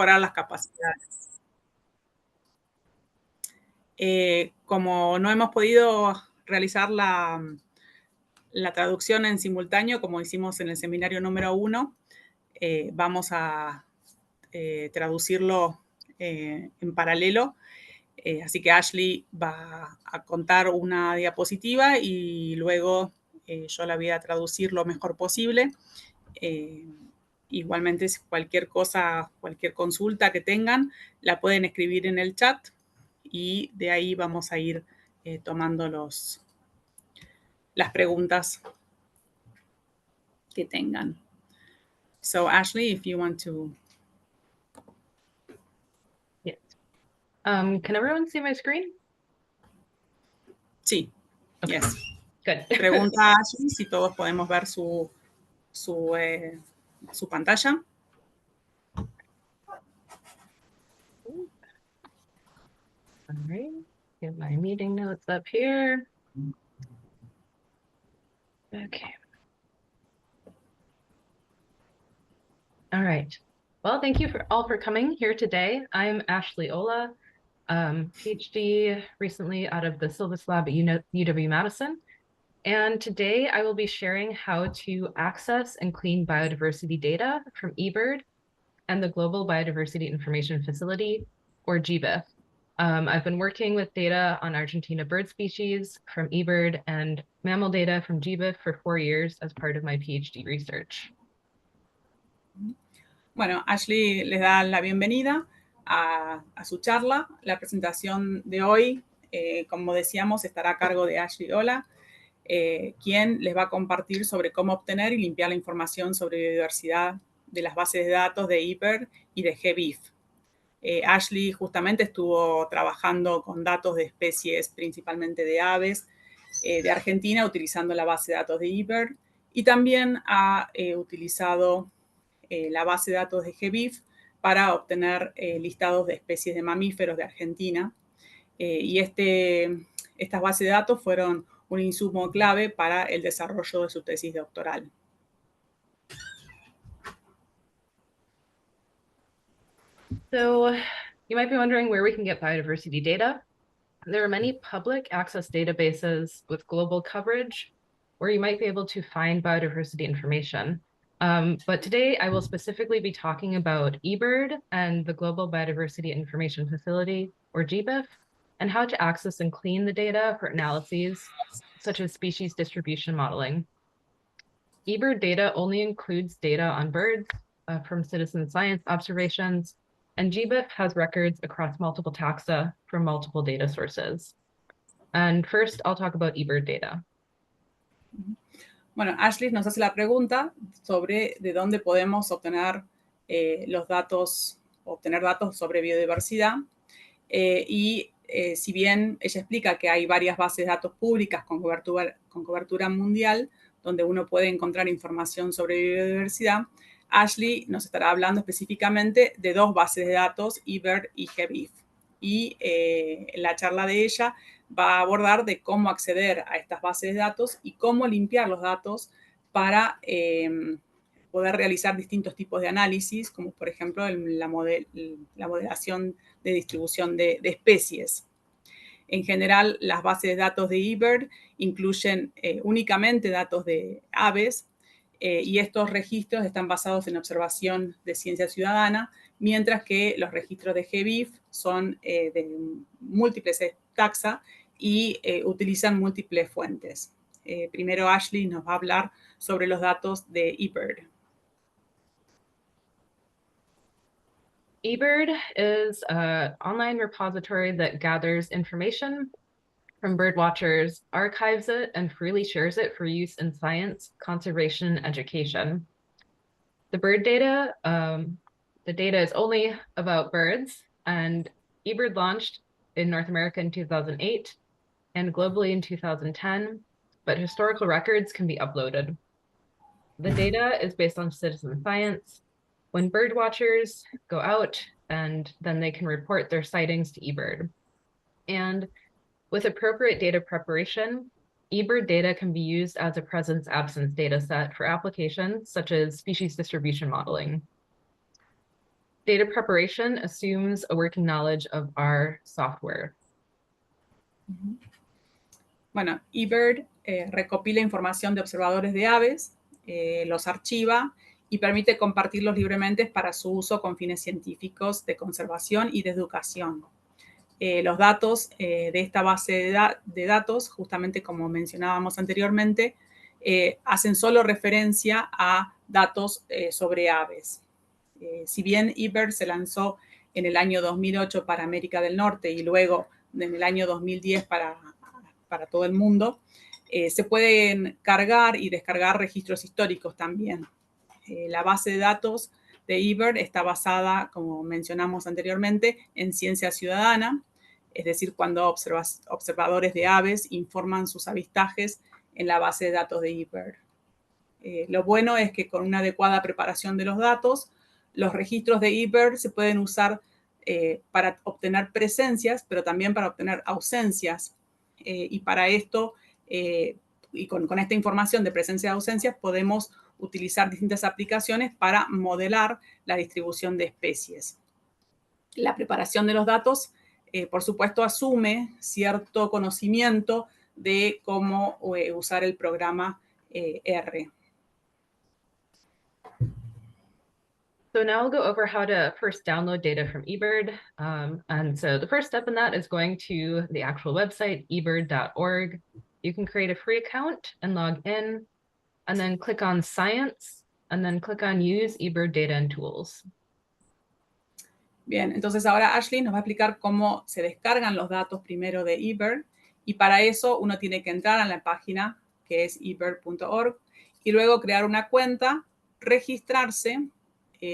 mejorar las capacidades. Como no hemos podido realizar la traducción en simultáneo, como hicimos en el seminario número 1, vamos a traducirlo en paralelo. Así que Ashley va a contar una diapositiva y luego yo la voy a traducir lo mejor posible. Igualmente, cualquier cosa, cualquier consulta que tengan, la pueden escribir en el chat y de ahí vamos a ir tomando las preguntas que tengan. So, Ashley, if you want to. Yes. Can everyone see my screen? Sí. Okay. Yes. Good. Pregunta a Ashley si todos podemos ver su pantalla. All right, get my meeting notes up here. Okay. All right. Well, thank you all for coming here today. I'm Ashley Ola, PhD recently out of the Silvas Lab at UW-Madison. And today I will be sharing how to access and clean biodiversity data from eBird and the Global Biodiversity Information Facility, or GBIF. I've been working with data on Argentina bird species from eBird and mammal data from GBIF for 4 years as part of my PhD research. Bueno, Ashley les da la bienvenida a su charla. La presentación de hoy, como decíamos, estará a cargo de Ashley Ola, quien les va a compartir sobre cómo obtener y limpiar la información sobre biodiversidad de las bases de datos de eBird y de GBIF. Ashley justamente estuvo trabajando con datos de especies, principalmente de aves, de Argentina, utilizando la base de datos de eBird, y también ha utilizado la base de datos de GBIF para obtener listados de especies de mamíferos de Argentina. Y estas bases de datos fueron un insumo clave para el desarrollo de su tesis doctoral. So you might be wondering where we can get biodiversity data. There are many public access databases with global coverage where you might be able to find biodiversity information. But today I will specifically be talking about eBird and the Global Biodiversity Information Facility, or GBIF, and how to access and clean the data for analyses such as species distribution modeling. eBird data only includes data on birds from citizen science observations, and GBIF has records across multiple taxa from multiple data sources. And first, I'll talk about eBird data. Bueno, Ashley nos hace la pregunta sobre de dónde podemos obtener obtener datos sobre biodiversidad. Si bien ella explica que hay varias bases de datos públicas con cobertura mundial, donde uno puede encontrar información sobre biodiversidad, Ashley nos estará hablando específicamente de dos bases de datos, eBird y GBIF. Y la charla de ella va a abordar de cómo acceder a estas bases de datos y cómo limpiar los datos para poder realizar distintos tipos de análisis, como por ejemplo la modelación de distribución de especies. En general, las bases de datos de eBird incluyen únicamente datos de aves y estos registros están basados en observación de ciencia ciudadana, mientras que los registros de GBIF son de múltiples taxa y utilizan múltiples fuentes. Primero Ashley nos va a hablar sobre los datos de eBird. eBird is an online repository that gathers information from bird watchers, archives it, and freely shares it for use in science, conservation, and education. The bird data, the data is only about birds, and eBird launched in North America in 2008 and globally in 2010, but historical records can be uploaded. The data is based on citizen science. When bird watchers go out, and then they can report their sightings to eBird. And with appropriate data preparation, eBird data can be used as a presence-absence data set for applications such as species distribution modeling. Data preparation assumes a working knowledge of our software. Bueno, eBird recopila información de observadores de aves, los archiva y permite compartirlos libremente para su uso con fines científicos, de conservación y de educación. Los datos de esta base de datos, justamente como mencionábamos anteriormente, hacen solo referencia a datos sobre aves. Si bien eBird se lanzó en el año 2008 para América del Norte y luego en el año 2010 para todo el mundo, se pueden cargar y descargar registros históricos también. La base de datos de eBird está basada, como mencionamos anteriormente, en ciencia ciudadana, es decir, cuando observadores de aves informan sus avistajes en la base de datos de eBird. Lo bueno es que con una adecuada preparación de los datos, los registros de eBird se pueden usar para obtener presencias, pero también para obtener ausencias. Y para esto, y con esta información de presencia y ausencias, podemos utilizar distintas aplicaciones para modelar la distribución de especies. La preparación de los datos, por supuesto, asume cierto conocimiento de cómo usar el programa R. So now we'll go over how to first download data from eBird. And so the first step in that is going to the actual website, ebird.org. You can create a free account and log in, and then click on Science, and then click on Use eBird Data and Tools. Bien, entonces ahora Ashley nos va a explicar cómo se descargan los datos primero de eBird, y para eso uno tiene que entrar a la página que es ebird.org y luego crear una cuenta, registrarse.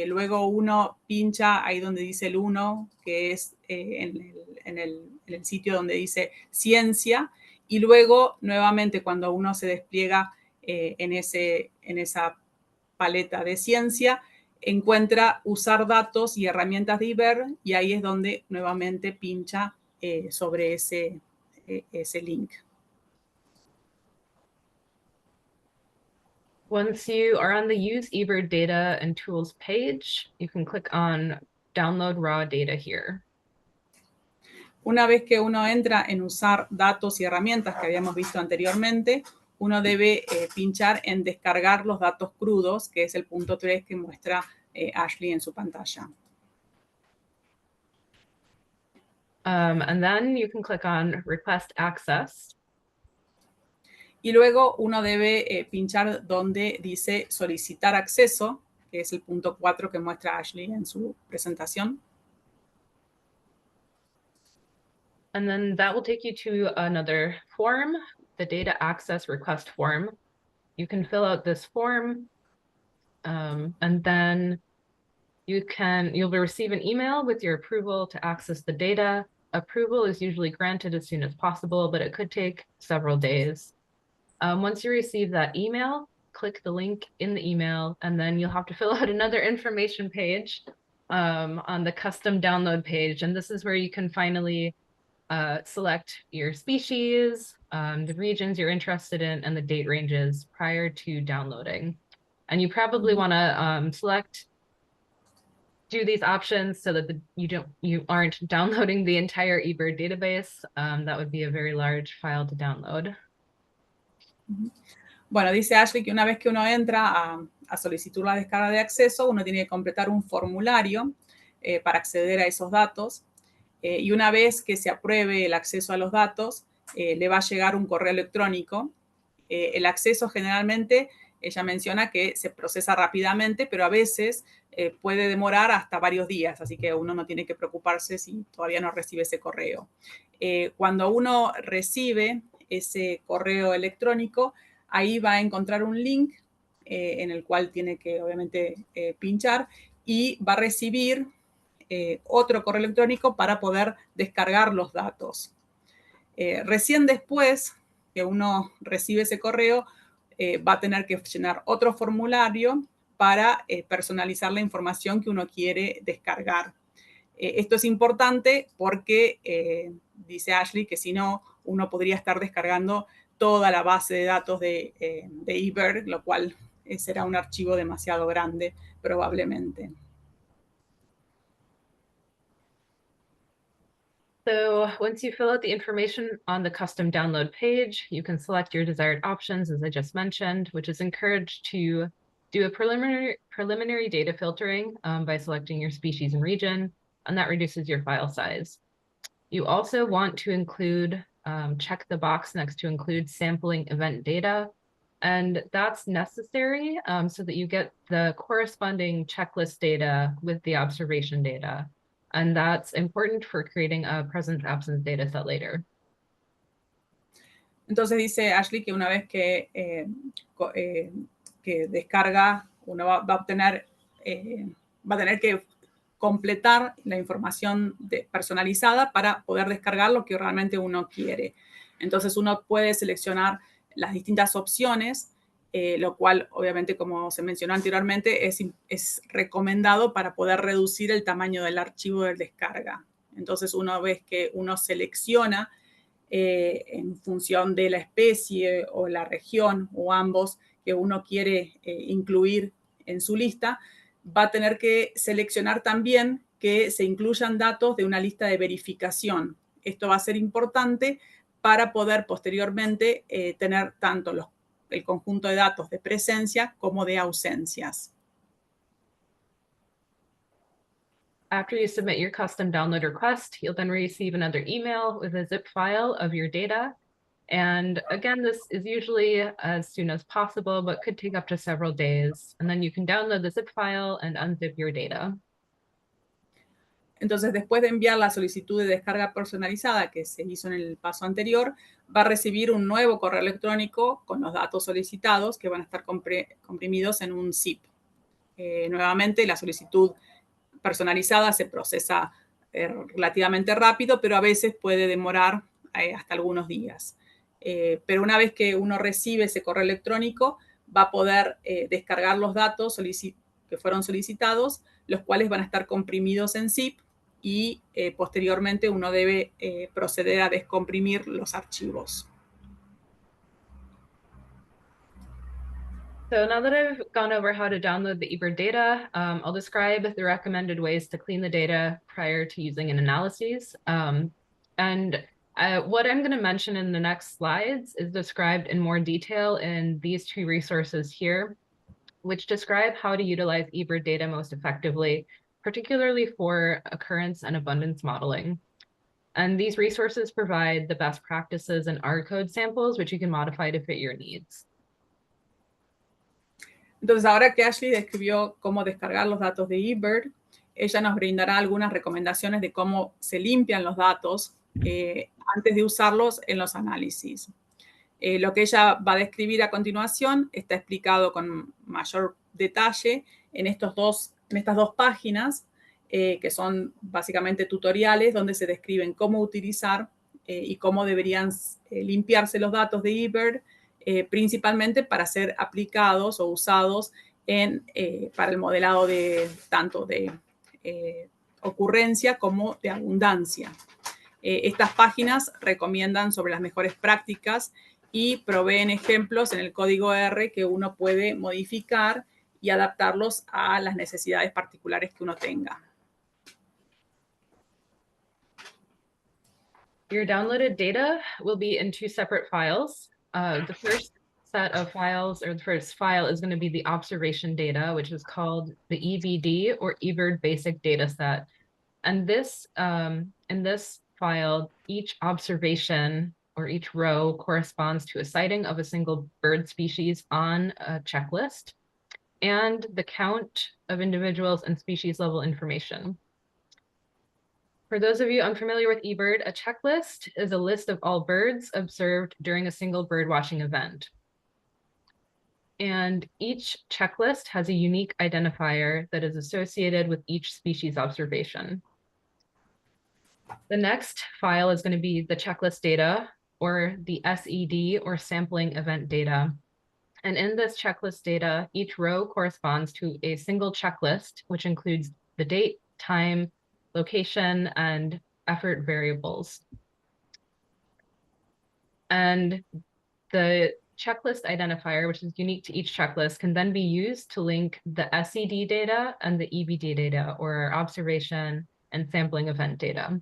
Luego uno pincha ahí donde dice el 1, que es en el sitio donde dice ciencia, y luego nuevamente cuando uno se despliega en esa paleta de ciencia, encuentra usar datos y herramientas de eBird, y ahí es donde nuevamente pincha sobre ese link. Once you are on the Use eBird Data and Tools page, you can click on Download Raw Data here. Una vez que uno entra en usar datos y herramientas que habíamos visto anteriormente, uno debe pinchar en descargar los datos crudos, que es el punto 3 que muestra Ashley en su pantalla. And then you can click on Request Access. Y luego uno debe pinchar donde dice solicitar acceso, que es el punto 4 que muestra Ashley en su presentación. And then that will take you to another form, the Data Access Request form. You can fill out this form, and then you'll receive an email with your approval to access the data. Approval is usually granted as soon as possible, but it could take several days. Once you receive that email, click the link in the email, and then you'll have to fill out another information page on the custom download page. And this is where you can finally select your species, the regions you're interested in, and the date ranges prior to downloading. And you probably want to do these options so that you aren't downloading the entire eBird database. That would be a very large file to download. Bueno, dice Ashley que una vez que uno entra a solicitar la descarga de acceso, uno tiene que completar un formulario para acceder a esos datos. Y una vez que se apruebe el acceso a los datos, le va a llegar un correo electrónico. El acceso generalmente, ella menciona que se procesa rápidamente, pero a veces puede demorar hasta varios días, así que uno no tiene que preocuparse si todavía no recibe ese correo. Cuando uno recibe ese correo electrónico, ahí va a encontrar un link en el cual tiene que obviamente pinchar, y va a recibir otro correo electrónico para poder descargar los datos. Recién después que uno recibe ese correo, va a tener que llenar otro formulario para personalizar la información que uno quiere descargar. Esto es importante porque dice Ashley que si no, uno podría estar descargando toda la base de datos de eBird, lo cual será un archivo demasiado grande probablemente. So once you fill out the information on the custom download page, you can select your desired options, as I just mentioned, which is encouraged to do a preliminary data filtering by selecting your species and region, and that reduces your file size. You also want to include, check the box next to include sampling event data, and that's necessary so that you get the corresponding checklist data with the observation data. And that's important for creating a presence-absence data set later. Entonces dice Ashley que una vez que descarga, uno va a obtener, va a tener que completar la información personalizada para poder descargar lo que realmente uno quiere. Entonces uno puede seleccionar las distintas opciones, lo cual obviamente, como se mencionó anteriormente, es recomendado para poder reducir el tamaño del archivo de descarga. Entonces una vez que uno selecciona en función de la especie o la región o ambos que uno quiere incluir en su lista, va a tener que seleccionar también que se incluyan datos de una lista de verificación. Esto va a ser importante para poder posteriormente tener tanto el conjunto de datos de presencia como de ausencias. After you submit your custom download request, you'll then receive another email with a zip file of your data. And again, this is usually as soon as possible, but could take up to several days. And then you can download the zip file and unzip your data. Entonces, después de enviar la solicitud de descarga personalizada que se hizo en el paso anterior, va a recibir un nuevo correo electrónico con los datos solicitados que van a estar comprimidos en un zip. Nuevamente, la solicitud personalizada se procesa relativamente rápido, pero a veces puede demorar hasta algunos días. Pero una vez que uno recibe ese correo electrónico, va a poder descargar los datos que fueron solicitados, los cuales van a estar comprimidos en zip y posteriormente uno debe proceder a descomprimir los archivos. So now that I've gone over how to download the eBird data, I'll describe the recommended ways to clean the data prior to using an analysis. What I'm going to mention in the next slides is described in more detail in these two resources here, which describe how to utilize eBird data most effectively, particularly for occurrence and abundance modeling. And these resources provide the best practices and R-code samples, which you can modify to fit your needs. Entonces, ahora que Ashley describió cómo descargar los datos de eBird, ella nos brindará algunas recomendaciones de cómo se limpian los datos antes de usarlos en los análisis. Lo que ella va a describir a continuación está explicado con mayor detalle en estas dos páginas, que son básicamente tutoriales donde se describen cómo utilizar y cómo deberían limpiarse los datos de eBird, principalmente para ser aplicados o usados para el modelado tanto de ocurrencia como de abundancia. Estas páginas recomiendan sobre las mejores prácticas y proveen ejemplos en el código R que uno puede modificar y adaptarlos a las necesidades particulares que uno tenga. Your downloaded data will be in two separate files. The first set of files, or the first file, is going to be the observation data, which is called the EBD, or eBird Basic Data Set. And this, in this file, each observation or each row corresponds to a sighting of a single bird species on a checklist and the count of individuals and species level information. For those of you unfamiliar with eBird, a checklist is a list of all birds observed during a single bird watching event. And each checklist has a unique identifier that is associated with each species observation. The next file is going to be the checklist data, or the SED, or sampling event data. And in this checklist data, each row corresponds to a single checklist, which includes the date, time, location, and effort variables. And the checklist identifier, which is unique to each checklist, can then be used to link the SED data and the EBD data, or observation and sampling event data.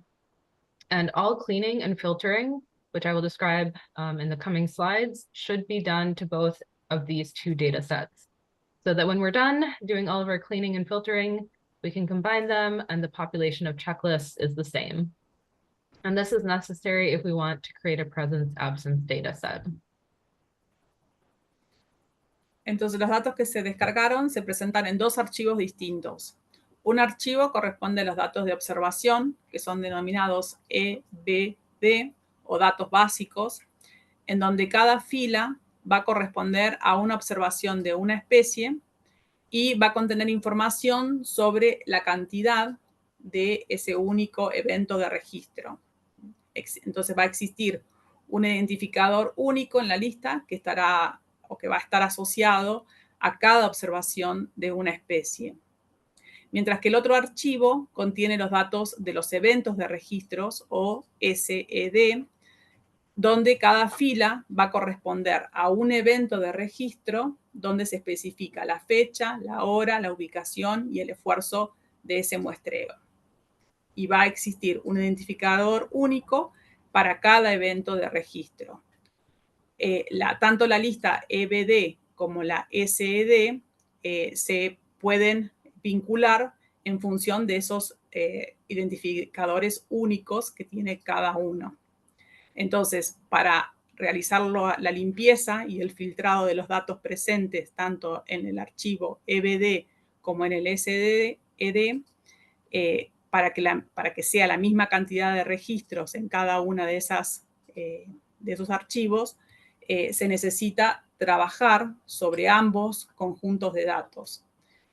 And all cleaning and filtering, which I will describe in the coming slides, should be done to both of these two data sets, so that when we're done doing all of our cleaning and filtering, we can combine them and the population of checklists is the same. And this is necessary if we want to create a presence-absence data set. Entonces, los datos que se descargaron se presentan en dos archivos distintos. Un archivo corresponde a los datos de observación, que son denominados EBD o datos básicos, en donde cada fila va a corresponder a una observación de una especie y va a contener información sobre la cantidad de ese único evento de registro. Entonces va a existir un identificador único en la lista que estará o que va a estar asociado a cada observación de una especie. Mientras que el otro archivo contiene los datos de los eventos de registros o SED, donde cada fila va a corresponder a un evento de registro donde se especifica la fecha, la hora, la ubicación y el esfuerzo de ese muestreo. Y va a existir un identificador único para cada evento de registro. Tanto la lista EBD como la SED se pueden vincular en función de esos identificadores únicos que tiene cada uno. Entonces, para realizar la limpieza y el filtrado de los datos presentes tanto en el archivo EBD como en el SED, para que sea la misma cantidad de registros en cada una de esos archivos, se necesita trabajar sobre ambos conjuntos de datos.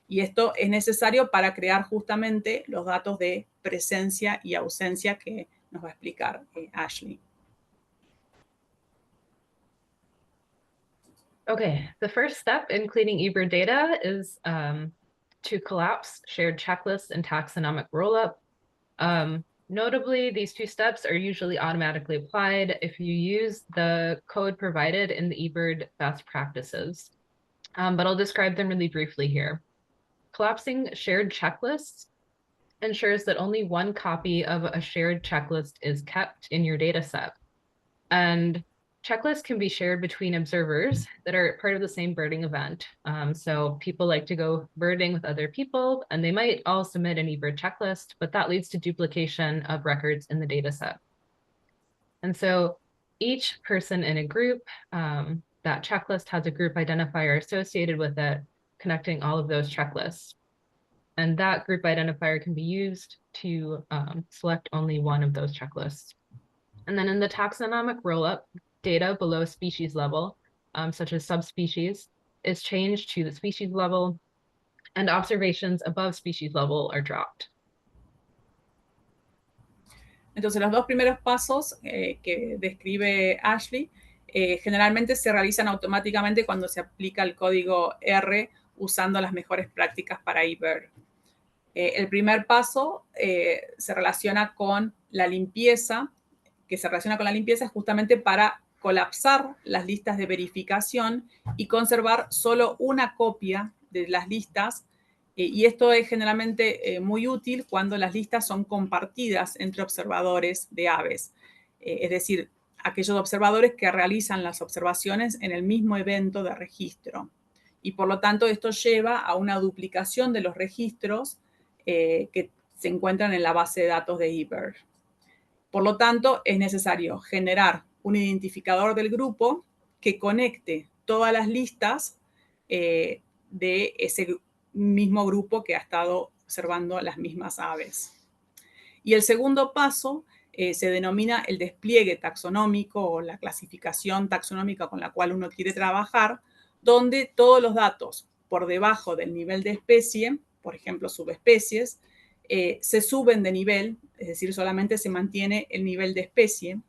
Y esto es necesario para crear justamente los datos de presencia y ausencia que nos va a explicar Ashley. Okay, the first step in cleaning eBird data is to collapse shared checklists and taxonomic rollup. Notably, these two steps are usually automatically applied if you use the code provided in the eBird best practices, but I'll describe them really briefly here. Collapsing shared checklists ensures that only one copy of a shared checklist is kept in your data set. And checklists can be shared between observers that are part of the same birding event. So people like to go birding with other people, and they might all submit an eBird checklist, but that leads to duplication of records in the data set. And so each person in a group, that checklist has a group identifier associated with it, connecting all of those checklists. And that group identifier can be used to select only one of those checklists. And then in the taxonomic rollup, data below species level, such as subspecies, is changed to the species level, and observations above species level are dropped. Entonces, los dos primeros pasos que describe Ashley generalmente se realizan automáticamente cuando se aplica el código R usando las mejores prácticas para eBird. El primer paso se relaciona con la limpieza, justamente para colapsar las listas de verificación y conservar solo una copia de las listas. Y esto es generalmente muy útil cuando las listas son compartidas entre observadores de aves. Es decir, aquellos observadores que realizan las observaciones en el mismo evento de registro. Y por lo tanto, esto lleva a una duplicación de los registros que se encuentran en la base de datos de eBird. Por lo tanto, es necesario generar un identificador del grupo que conecte todas las listas de ese mismo grupo que ha estado observando las mismas aves. Y el segundo paso se denomina el despliegue taxonómico o la clasificación taxonómica con la cual uno quiere trabajar, donde todos los datos por debajo del nivel de especie, por ejemplo, subespecies, se suben de nivel, es decir, solamente se mantiene el nivel de especie,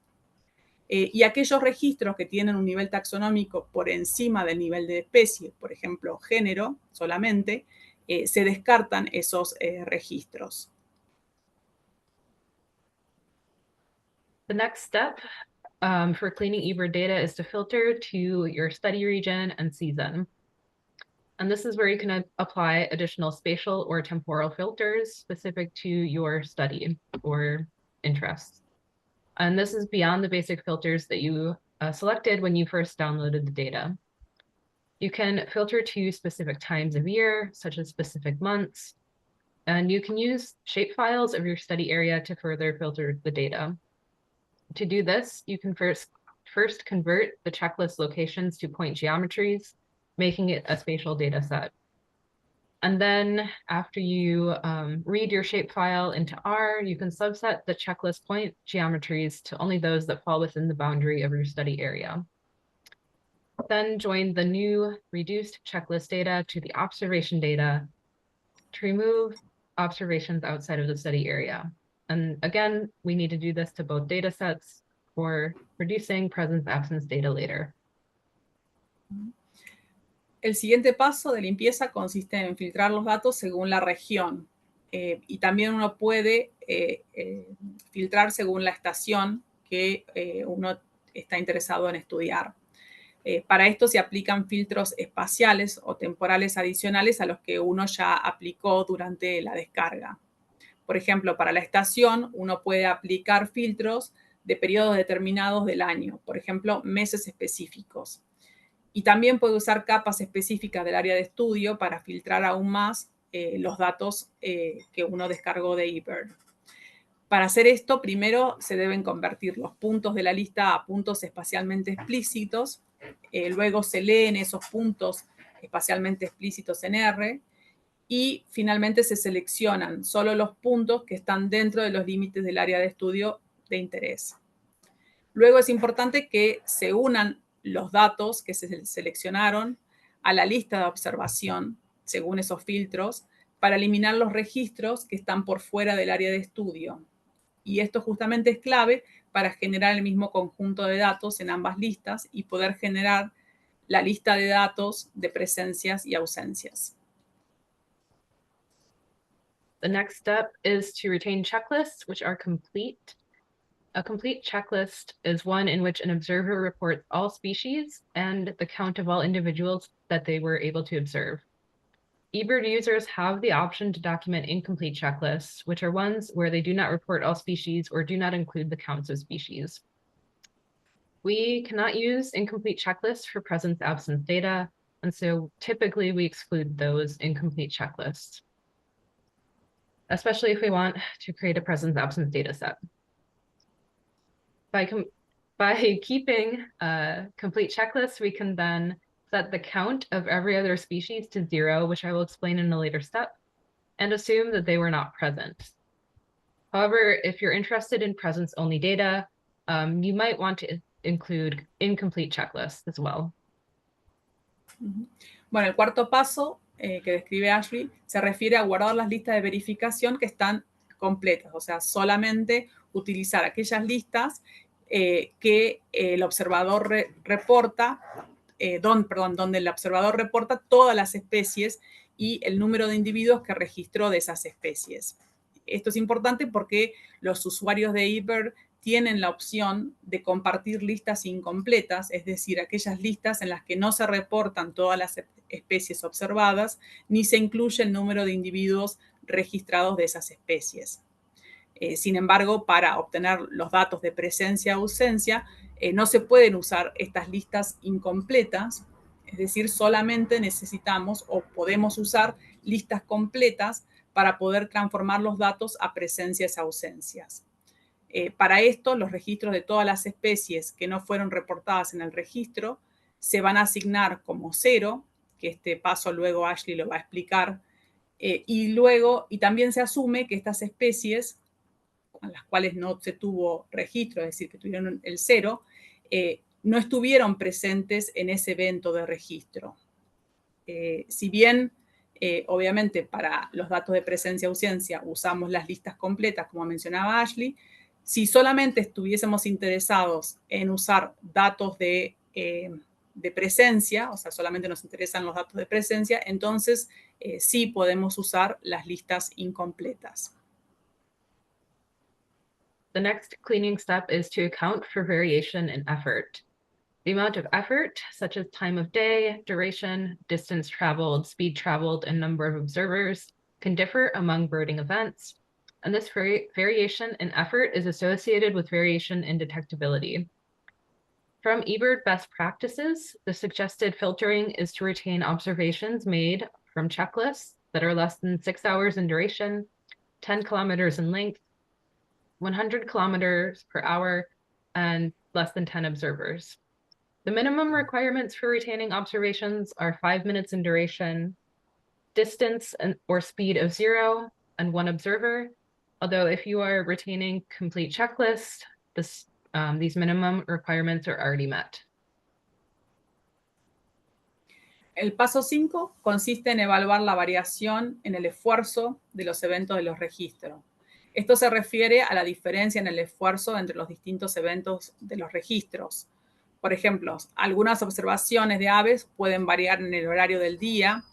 y aquellos registros que tienen un nivel taxonómico por encima del nivel de especie, por ejemplo, género solamente, se descartan esos registros. The next step for cleaning eBird data is to filter to your study region and season. And this is where you can apply additional spatial or temporal filters specific to your study or interests. And this is beyond the basic filters that you selected when you first downloaded the data. You can filter to specific times of year, such as specific months, and you can use shapefiles of your study area to further filter the data. To do this, you can first convert the checklist locations to point geometries, making it a spatial data set. And then after you read your shapefile into R, you can subset the checklist point geometries to only those that fall within the boundary of your study area. Then join the new reduced checklist data to the observation data to remove observations outside of the study area. And again, we need to do this to both data sets for producing presence-absence data later. El siguiente paso de limpieza consiste en filtrar los datos según la región. Y también uno puede filtrar según la estación que uno está interesado en estudiar. Para esto se aplican filtros espaciales o temporales adicionales a los que uno ya aplicó durante la descarga. Por ejemplo, para la estación uno puede aplicar filtros de periodos determinados del año, por ejemplo, meses específicos. Y también puede usar capas específicas del área de estudio para filtrar aún más los datos que uno descargó de eBird. Para hacer esto, primero se deben convertir los puntos de la lista a puntos espacialmente explícitos. Luego se leen esos puntos espacialmente explícitos en R. Y finalmente se seleccionan solo los puntos que están dentro de los límites del área de estudio de interés. Luego es importante que se unan los datos que se seleccionaron a la lista de observación, según esos filtros, para eliminar los registros que están por fuera del área de estudio. Y esto justamente es clave para generar el mismo conjunto de datos en ambas listas y poder generar la lista de datos de presencias y ausencias. The next step is to retain checklists, which are complete. A complete checklist is one in which an observer reports all species and the count of all individuals that they were able to observe. eBird users have the option to document incomplete checklists, which are ones where they do not report all species or do not include the counts of species. We cannot use incomplete checklists for presence-absence data, and so typically we exclude those incomplete checklists, especially if we want to create a presence-absence data set. By keeping complete checklists, we can then set the count of every other species to 0, which I will explain in a later step, and assume that they were not present. However, if you're interested in presence-only data, you might want to include incomplete checklists as well. Bueno, el cuarto paso que describe Ashley se refiere a guardar las listas de verificación que están completas, o sea, solamente utilizar aquellas listas que el observador reporta, donde el observador reporta todas las especies y el número de individuos que registró de esas especies. Esto es importante porque los usuarios de eBird tienen la opción de compartir listas incompletas, es decir, aquellas listas en las que no se reportan todas las especies observadas, ni se incluye el número de individuos registrados de esas especies. Sin embargo, para obtener los datos de presencia o ausencia, no se pueden usar estas listas incompletas, es decir, solamente necesitamos o podemos usar listas completas para poder transformar los datos a presencias y ausencias. Para esto, los registros de todas las especies que no fueron reportadas en el registro se van a asignar como 0, que este paso luego Ashley lo va a explicar, y también se asume que estas especies a las cuales no se tuvo registro, es decir, que tuvieron el 0, no estuvieron presentes en ese evento de registro. Si bien, obviamente, para los datos de presencia y ausencia usamos las listas completas, como mencionaba Ashley, si solamente estuviésemos interesados en usar datos de presencia, o sea, solamente nos interesan los datos de presencia, entonces sí podemos usar las listas incompletas. The next cleaning step is to account for variation in effort. The amount of effort, such as time of day, duration, distance traveled, speed traveled, and number of observers, can differ among birding events. and this variation in effort is associated with variation in detectability. From eBird best practices, the suggested filtering is to retain observations made from checklists that are less than 6 hours in duration, 10 kilometers in length, 100 kilometers per hour, and less than 10 observers. The minimum requirements for retaining observations are 5 minutes in duration, distance or speed of 0 and 1 observer. Although if you are retaining complete checklists, these minimum requirements are already met. El paso 5 consiste en evaluar la variación en el esfuerzo de los eventos de los registros. Esto se refiere a la diferencia en el esfuerzo entre los distintos eventos de los registros. Por ejemplo, algunas observaciones de aves pueden variar en el horario del día,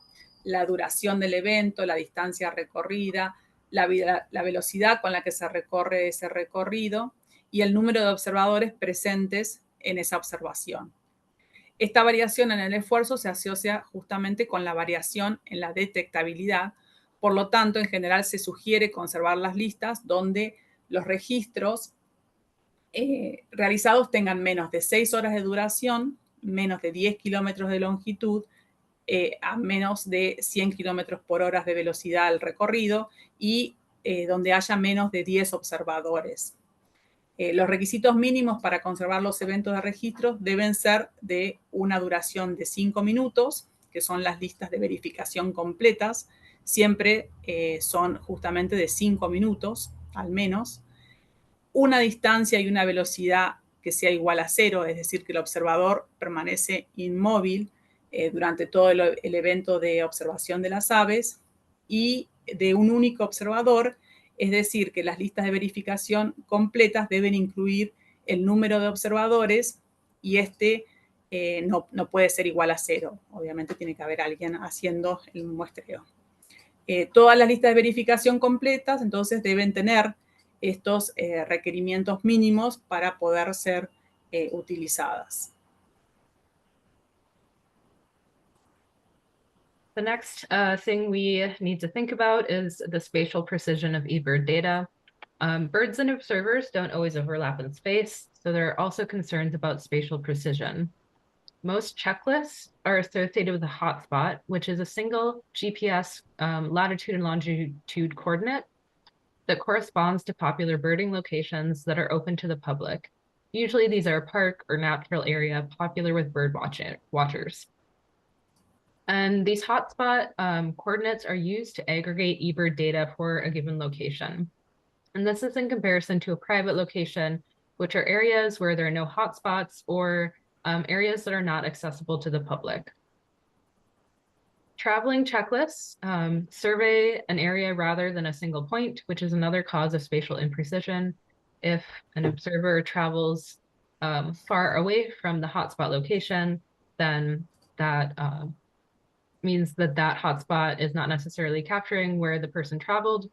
la duración del evento, la distancia recorrida, la velocidad con la que se recorre ese recorrido y el número de observadores presentes en esa observación. Esta variación en el esfuerzo se asocia justamente con la variación en la detectabilidad. Por lo tanto, en general se sugiere conservar las listas donde los registros realizados tengan menos de 6 horas de duración, menos de 10 kilómetros de longitud, a menos de 100 kilómetros por hora de velocidad al recorrido y donde haya menos de 10 observadores. Los requisitos mínimos para conservar los eventos de registro deben ser de una duración de 5 minutos, que son las listas de verificación completas. Siempre son justamente de 5 minutos, al menos. Una distancia y una velocidad que sea igual a 0, es decir, que el observador permanece inmóvil durante todo el evento de observación de las aves, y de un único observador, es decir, que las listas de verificación completas deben incluir el número de observadores y no puede ser igual a 0. Obviamente tiene que haber alguien haciendo el muestreo. Todas las listas de verificación completas entonces deben tener estos requerimientos mínimos para poder ser utilizadas. The next thing we need to think about is the spatial precision of eBird data. Birds and observers don't always overlap in space, so there are also concerns about spatial precision. Most checklists are associated with a hotspot, which is a single GPS latitude and longitude coordinate that corresponds to popular birding locations that are open to the public. Usually these are a park or natural area popular with bird watchers. And these hotspot coordinates are used to aggregate eBird data for a given location. And this is in comparison to a private location, which are areas where there are no hotspots or areas that are not accessible to the public. Traveling checklists survey an area rather than a single point, which is another cause of spatial imprecision. If an observer travels far away from the hotspot location, then that means that that hotspot is not necessarily capturing where the person traveled.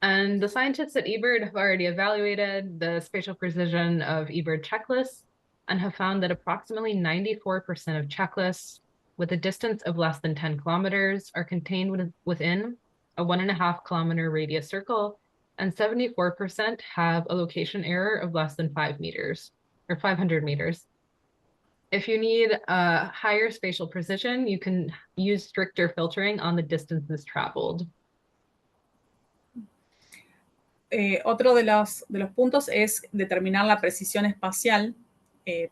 And the scientists at eBird have already evaluated the spatial precision of eBird checklists and have found that approximately 94% of checklists with a distance of less than 10 kilometers are contained within a 1.5 kilometer radius circle, and 74% have a location error of less than 5 meters or 500 meters. If you need a higher spatial precision, you can use stricter filtering on the distances traveled. Otro de los puntos es determinar la precisión espacial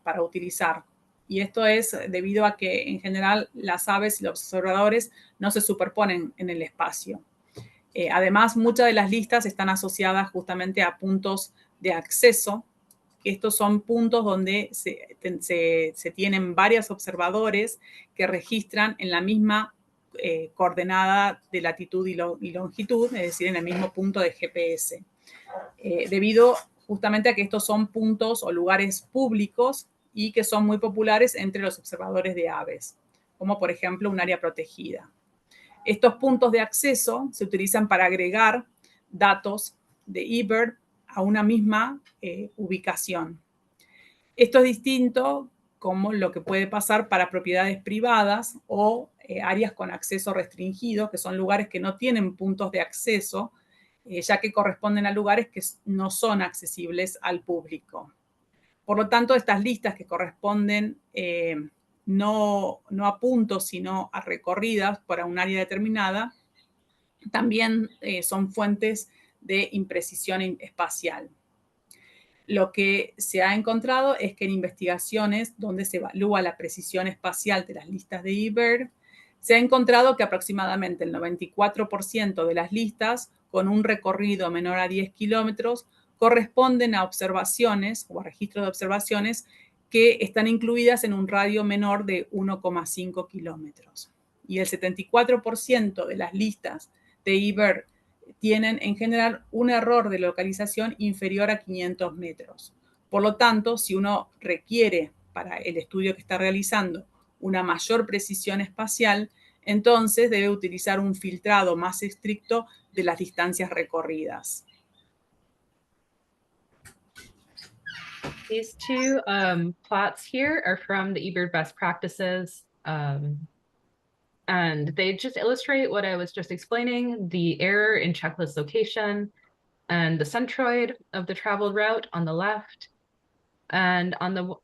para utilizar. Y esto es debido a que en general las aves y los observadores no se superponen en el espacio. Además, muchas de las listas están asociadas justamente a puntos de acceso. Estos son puntos donde se tienen varios observadores que registran en la misma coordenada de latitud y longitud, es decir, en el mismo punto de GPS. Debido justamente a que estos son puntos o lugares públicos y que son muy populares entre los observadores de aves, como por ejemplo un área protegida. Estos puntos de acceso se utilizan para agregar datos de eBird a una misma ubicación. Esto es distinto como lo que puede pasar para propiedades privadas o áreas con acceso restringido, que son lugares que no tienen puntos de acceso ya que corresponden a lugares que no son accesibles al público. Por lo tanto, estas listas que corresponden no a puntos, sino a recorridas para un área determinada, también son fuentes de imprecisión espacial. Lo que se ha encontrado es que en investigaciones donde se evalúa la precisión espacial de las listas de eBird, se ha encontrado que aproximadamente el 94% de las listas con un recorrido menor a 10 kilómetros corresponden a observaciones o a registros de observaciones que están incluidas en un radio menor de 1,5 kilómetros. Y el 74% de las listas de eBird tienen en general un error de localización inferior a 500 metros. Por lo tanto, si uno requiere para el estudio que está realizando una mayor precisión espacial, entonces debe utilizar un filtrado más estricto de las distancias recorridas. These two plots here are from the eBird best practices. And they just illustrate what I was just explaining, the error in checklist location and the centroid of the traveled route on the left. And on the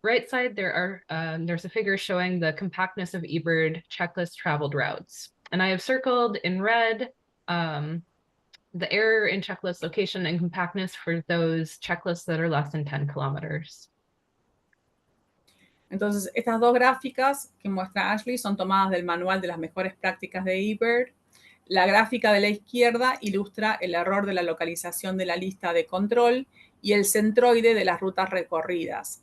right side, there's a figure showing the compactness of eBird checklist traveled routes. And I have circled in red the error in checklist location and compactness for those checklists that are less than 10 kilometers. Entonces, estas dos gráficas que muestra Ashley son tomadas del manual de las mejores prácticas de eBird. La gráfica de la izquierda ilustra el error de la localización de la lista de control y el centroide de las rutas recorridas.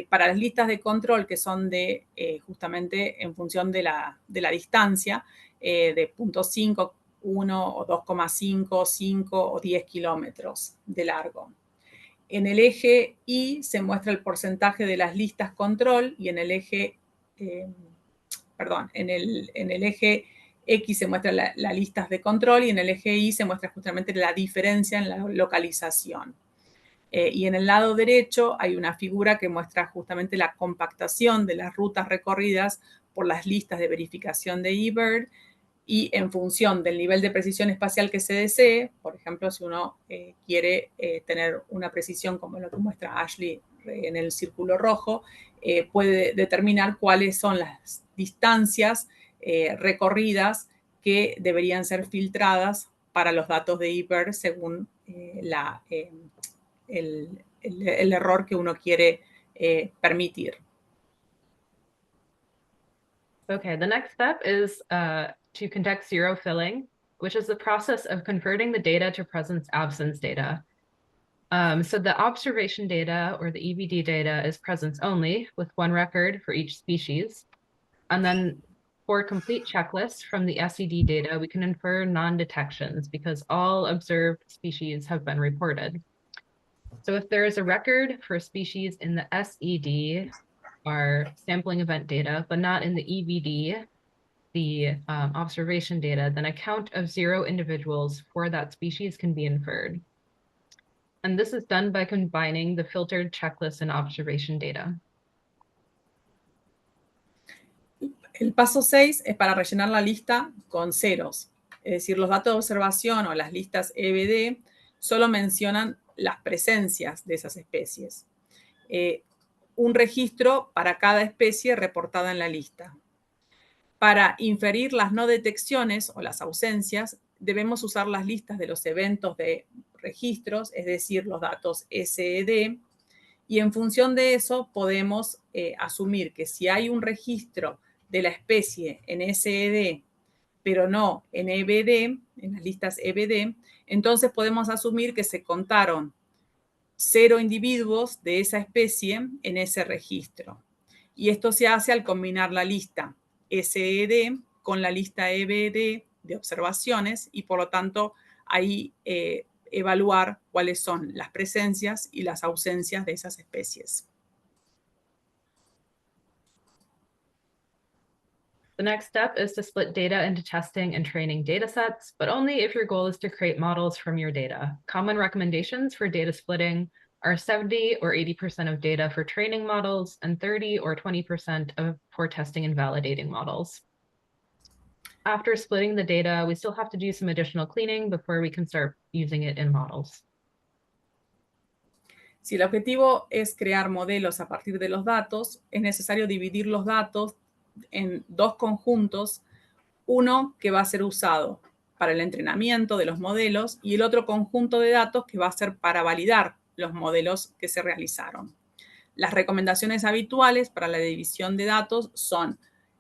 Para las listas de control que son de justamente en función de la distancia, de 0.5, 1 o 2,5, 5 o 10 kilómetros de largo. En el eje Y se muestra el porcentaje de las listas control y en el eje, en el eje X se muestra las listas de control y en el eje Y se muestra justamente la diferencia en la localización. Y en el lado derecho hay una figura que muestra justamente la compactación de las rutas recorridas por las listas de verificación de eBird y en función del nivel de precisión espacial que se desee, por ejemplo, si uno quiere tener una precisión como lo que muestra Ashley en el círculo rojo, puede determinar cuáles son las distancias recorridas que deberían ser filtradas para los datos de eBird según el error que uno quiere permitir. Okay, the next step is to conduct zero filling, which is the process of converting the data to presence-absence data. So the observation data or the EBD data is presence only with one record for each species. And then for complete checklists from the SED data, we can infer non-detections because all observed species have been reported. So if there is a record for a species in the SED, our sampling event data, but not in the EBD, the observation data, then a count of 0 individuals for that species can be inferred. And this is done by combining the filtered checklist and observation data. El paso 6 es para rellenar la lista con ceros. Es decir, los datos de observación o las listas EBD solo mencionan las presencias de esas especies. Un registro para cada especie reportada en la lista. Para inferir las no detecciones o las ausencias, debemos usar las listas de los eventos de registros, es decir, los datos SED, y en función de eso podemos asumir que si hay un registro de la especie en SED, pero no en EBD, en las listas EBD, entonces podemos asumir que se contaron 0 individuos de esa especie en ese registro. Y esto se hace al combinar la lista SED con la lista EBD de observaciones y por lo tanto ahí evaluar cuáles son las presencias y las ausencias de esas especies. The next step is to split data into testing and training data sets, but only if your goal is to create models from your data. Common recommendations for data splitting are 70 or 80% of data for training models and 30 or 20% for testing and validating models. after splitting the data, we still have to do some additional cleaning before we can start using it in models. Si el objetivo es crear modelos a partir de los datos, es necesario dividir los datos en dos conjuntos, uno que va a ser usado para el entrenamiento de los modelos y el otro conjunto de datos que va a ser para validar los modelos que se realizaron. Las recomendaciones habituales para la división de datos son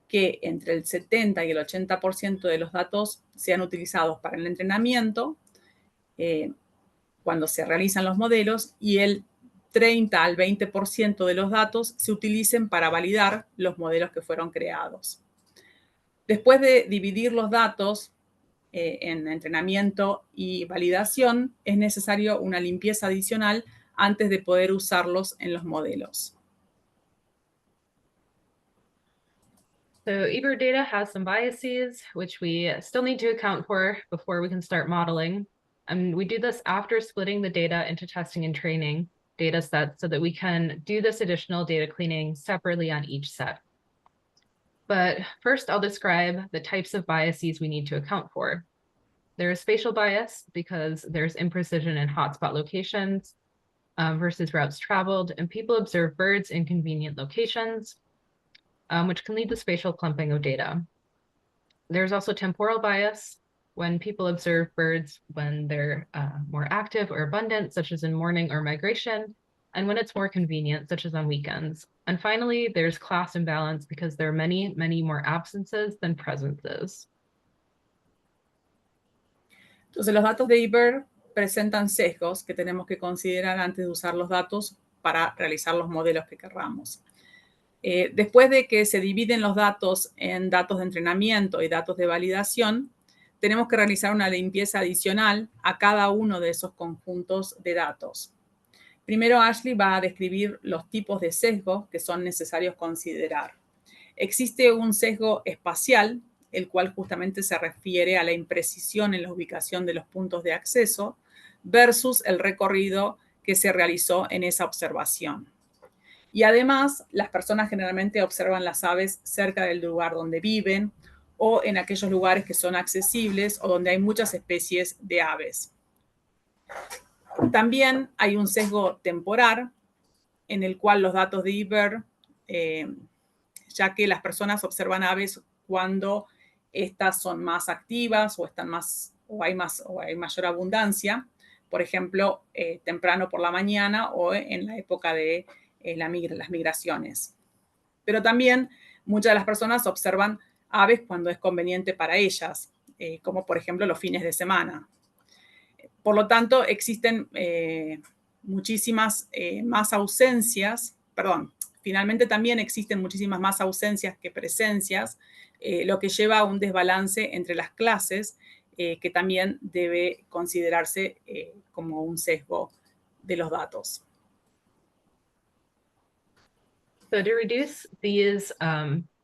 que entre el 70 y el 80% de los datos sean utilizados para el entrenamiento cuando se realizan los modelos y el 30 al 20% de los datos se utilicen para validar los modelos que fueron creados. Después de dividir los datos en entrenamiento y validación, es necesario una limpieza adicional antes de poder usarlos en los modelos. So eBird data has some biases, which we still need to account for before we can start modeling. And we do this after splitting the data into testing and training data sets so that we can do this additional data cleaning separately on each set. But first, I'll describe the types of biases we need to account for. There is spatial bias because there's imprecision in hotspot locations versus routes traveled, and people observe birds in convenient locations, which can lead to spatial clumping of data. There's also temporal bias when people observe birds when they're more active or abundant, such as in morning or migration, and when it's more convenient, such as on weekends. And finally, there's class imbalance because there are many, many more absences than presences. Entonces, los datos de eBird presentan sesgos que tenemos que considerar antes de usar los datos para realizar los modelos que querramos. Después de que se dividen los datos en datos de entrenamiento y datos de validación, tenemos que realizar una limpieza adicional a cada uno de esos conjuntos de datos. Primero, Ashley va a describir los tipos de sesgos que son necesarios considerar. Existe un sesgo espacial, el cual justamente se refiere a la imprecisión en la ubicación de los puntos de acceso versus el recorrido que se realizó en esa observación. Y además, las personas generalmente observan las aves cerca del lugar donde viven o en aquellos lugares que son accesibles o donde hay muchas especies de aves. También hay un sesgo temporal en el cual los datos de eBird, ya que las personas observan aves cuando estas son más activas o hay mayor abundancia, por ejemplo, temprano por la mañana o en la época de las migraciones. Pero también muchas de las personas observan aves cuando es conveniente para ellas, como por ejemplo los fines de semana. Por lo tanto, existen muchísimas más ausencias, finalmente también existen muchísimas más ausencias que presencias, lo que lleva a un desbalance entre las clases que también debe considerarse como un sesgo de los datos. So to reduce these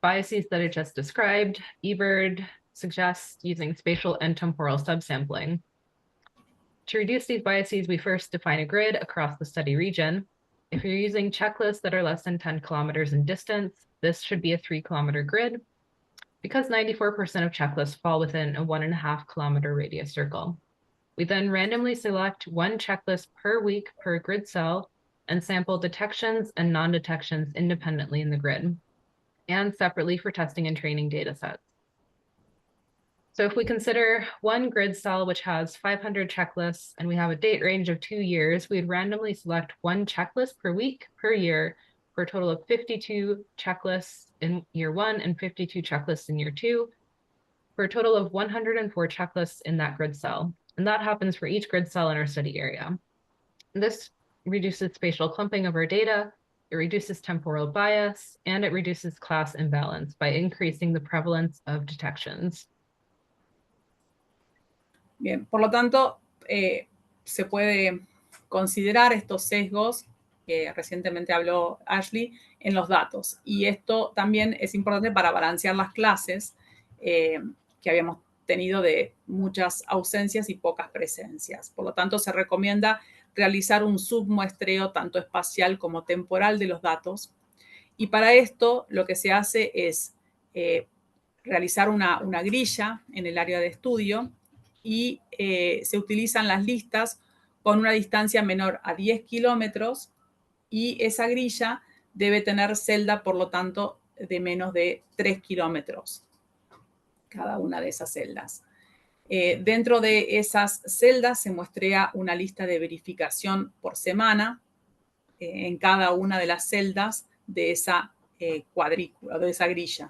biases that I just described, eBird suggests using spatial and temporal subsampling. To reduce these biases, we first define a grid across the study region. If you're using checklists that are less than 10 kilometers in distance, this should be a 3-kilometer grid because 94% of checklists fall within a 1.5 kilometer radius circle. We then randomly select one checklist per week per grid cell and sample detections and non-detections independently in the grid and separately for testing and training data sets. So if we consider one grid cell which has 500 checklists and we have a date range of 2 years, we'd randomly select one checklist per week per year for a total of 52 checklists in year 1 and 52 checklists in year 2 for a total of 104 checklists in that grid cell. And that happens for each grid cell in our study area. And this reduces spatial clumping of our data, it reduces temporal bias, and it reduces class imbalance by increasing the prevalence of detections. Bien, por lo tanto, se puede considerar estos sesgos que recientemente habló Ashley en los datos. Y esto también es importante para balancear las clases que habíamos tenido de muchas ausencias y pocas presencias. Por lo tanto, se recomienda realizar un submuestreo tanto espacial como temporal de los datos. Y para esto, lo que se hace es realizar una grilla en el área de estudio y se utilizan las listas con una distancia menor a 10 kilómetros y esa grilla debe tener celda, por lo tanto, de menos de 3 kilómetros cada una de esas celdas. Dentro de esas celdas se muestrea una lista de verificación por semana en cada una de las celdas de esa cuadrícula, de esa grilla.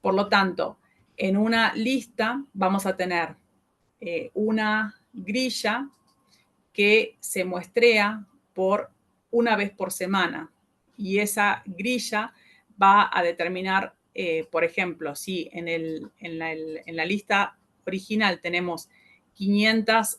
Por lo tanto, en una lista vamos a tener una grilla que se muestrea por una vez por semana y esa grilla va a determinar, por ejemplo, si en la lista original tenemos 500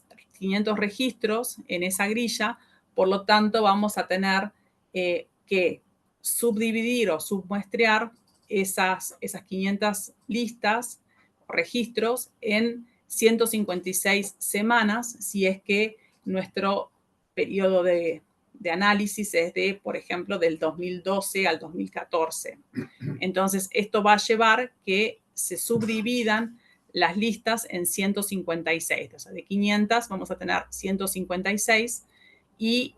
registros en esa grilla, por lo tanto vamos a tener que subdividir o submuestrear esas 500 listas o registros en 156 semanas si es que nuestro periodo de análisis es de, por ejemplo, del 2012 al 2014. Entonces, esto va a llevar que se subdividan las listas en 156. O sea, de 500 vamos a tener 156 y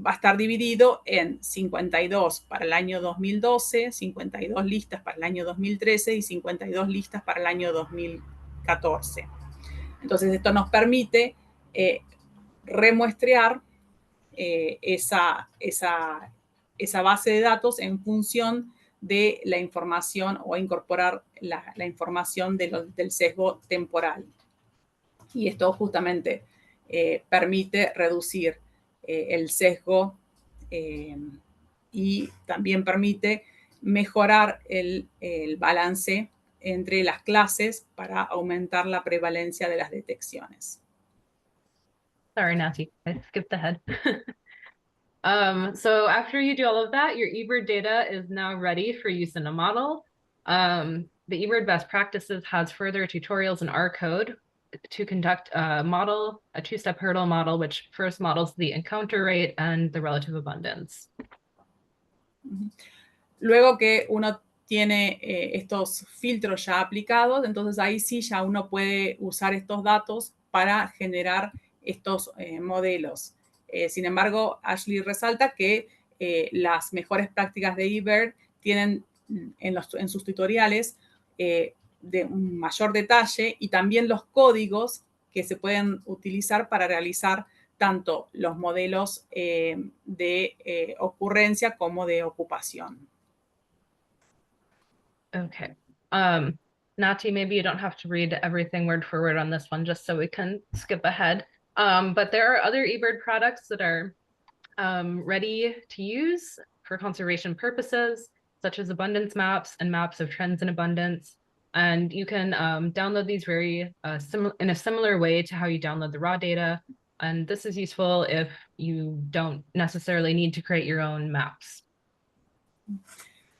va a estar dividido en 52 para el año 2012, 52 listas para el año 2013 y 52 listas para el año 2014. Entonces, esto nos permite remuestrear esa base de datos en función de la información o incorporar la información del sesgo temporal. Y esto justamente permite reducir el sesgo y también permite mejorar el balance entre las clases para aumentar la prevalencia de las detecciones. Sorry, Nati, I skipped ahead. So after you do all of that, your eBird data is now ready for use in a model. The eBird best practices has further tutorials in R code to conduct a model, a two-step hurdle model, which first models the encounter rate and the relative abundance. Luego que uno tiene estos filtros ya aplicados, entonces ahí sí ya uno puede usar estos datos para generar estos modelos. Sin embargo, Ashley resalta que las mejores prácticas de eBird tienen en sus tutoriales de un mayor detalle y también los códigos que se pueden utilizar para realizar tanto los modelos de ocurrencia como de ocupación. Okay. Nati, maybe you don't have to read everything word for word on this one, just so we can skip ahead. But there are other eBird products that are ready to use for conservation purposes, such as abundance maps and maps of trends in abundance. And you can download these very in a similar way to how you download the raw data. And this is useful if you don't necessarily need to create your own maps.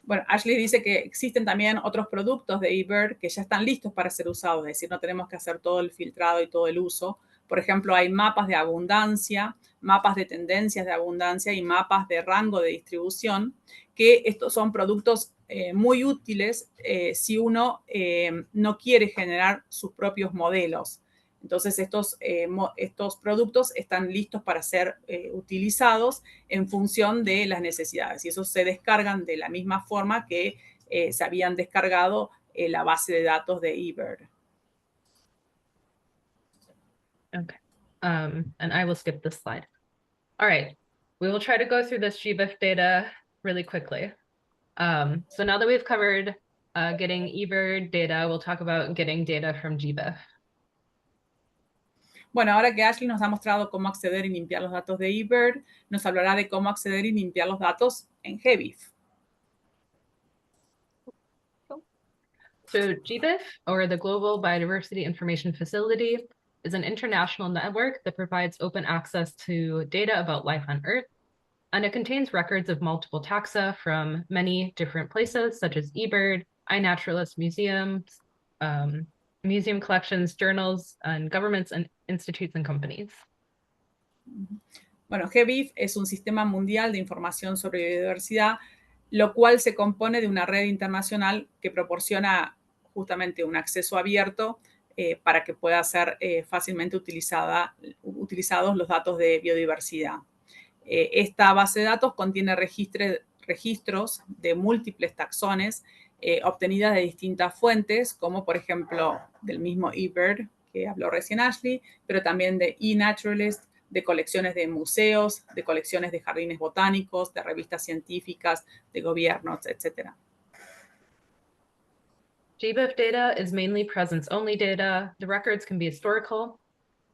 Bueno, Ashley dice que existen también otros productos de eBird que ya están listos para ser usados, es decir, no tenemos que hacer todo el filtrado y todo el uso. Por ejemplo, hay mapas de abundancia, mapas de tendencias de abundancia y mapas de rango de distribución, que estos son productos muy útiles si uno no quiere generar sus propios modelos. Entonces, estos productos están listos para ser utilizados en función de las necesidades y esos se descargan de la misma forma que se habían descargado la base de datos de eBird. Okay, and I will skip this slide. All right, we will try to go through this GBIF data really quickly. So now that we've covered getting eBird data, we'll talk about getting data from GBIF. Bueno, ahora que Ashley nos ha mostrado cómo acceder y limpiar los datos de eBird, nos hablará de cómo acceder y limpiar los datos en GBIF. So GBIF, or the Global Biodiversity Information Facility, is an international network that provides open access to data about life on Earth, and it contains records of multiple taxa from many different places, such as eBird, iNaturalist museums, museum collections, journals, and governments and institutes and companies. Bueno, GBIF es un sistema mundial de información sobre biodiversidad, lo cual se compone de una red internacional que proporciona justamente un acceso abierto para que pueda ser fácilmente utilizados los datos de biodiversidad. Esta base de datos contiene registros de múltiples taxones obtenidas de distintas fuentes, como por ejemplo del mismo eBird, que habló recién Ashley, pero también de eNaturalist, de colecciones de museos, de colecciones de jardines botánicos, de revistas científicas, de gobiernos, etc. GBIF data is mainly presence-only data. The records can be historical,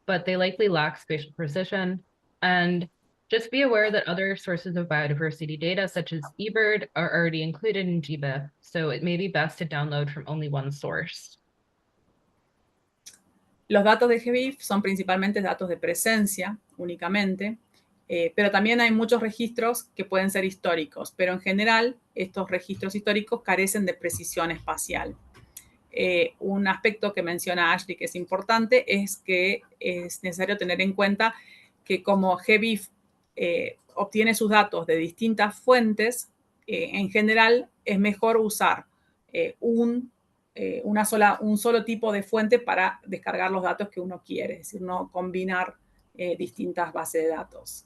but they likely lack spatial precision. And just be aware that other sources of biodiversity data, such as eBird, are already included in GBIF, so it may be best to download from only one source. Los datos de GBIF son principalmente datos de presencia únicamente, pero también hay muchos registros que pueden ser históricos, pero en general estos registros históricos carecen de precisión espacial. Un aspecto que menciona Ashley que es importante es que es necesario tener en cuenta que como GBIF obtiene sus datos de distintas fuentes, en general es mejor usar un solo tipo de fuente para descargar los datos que uno quiere, es decir, no combinar distintas bases de datos.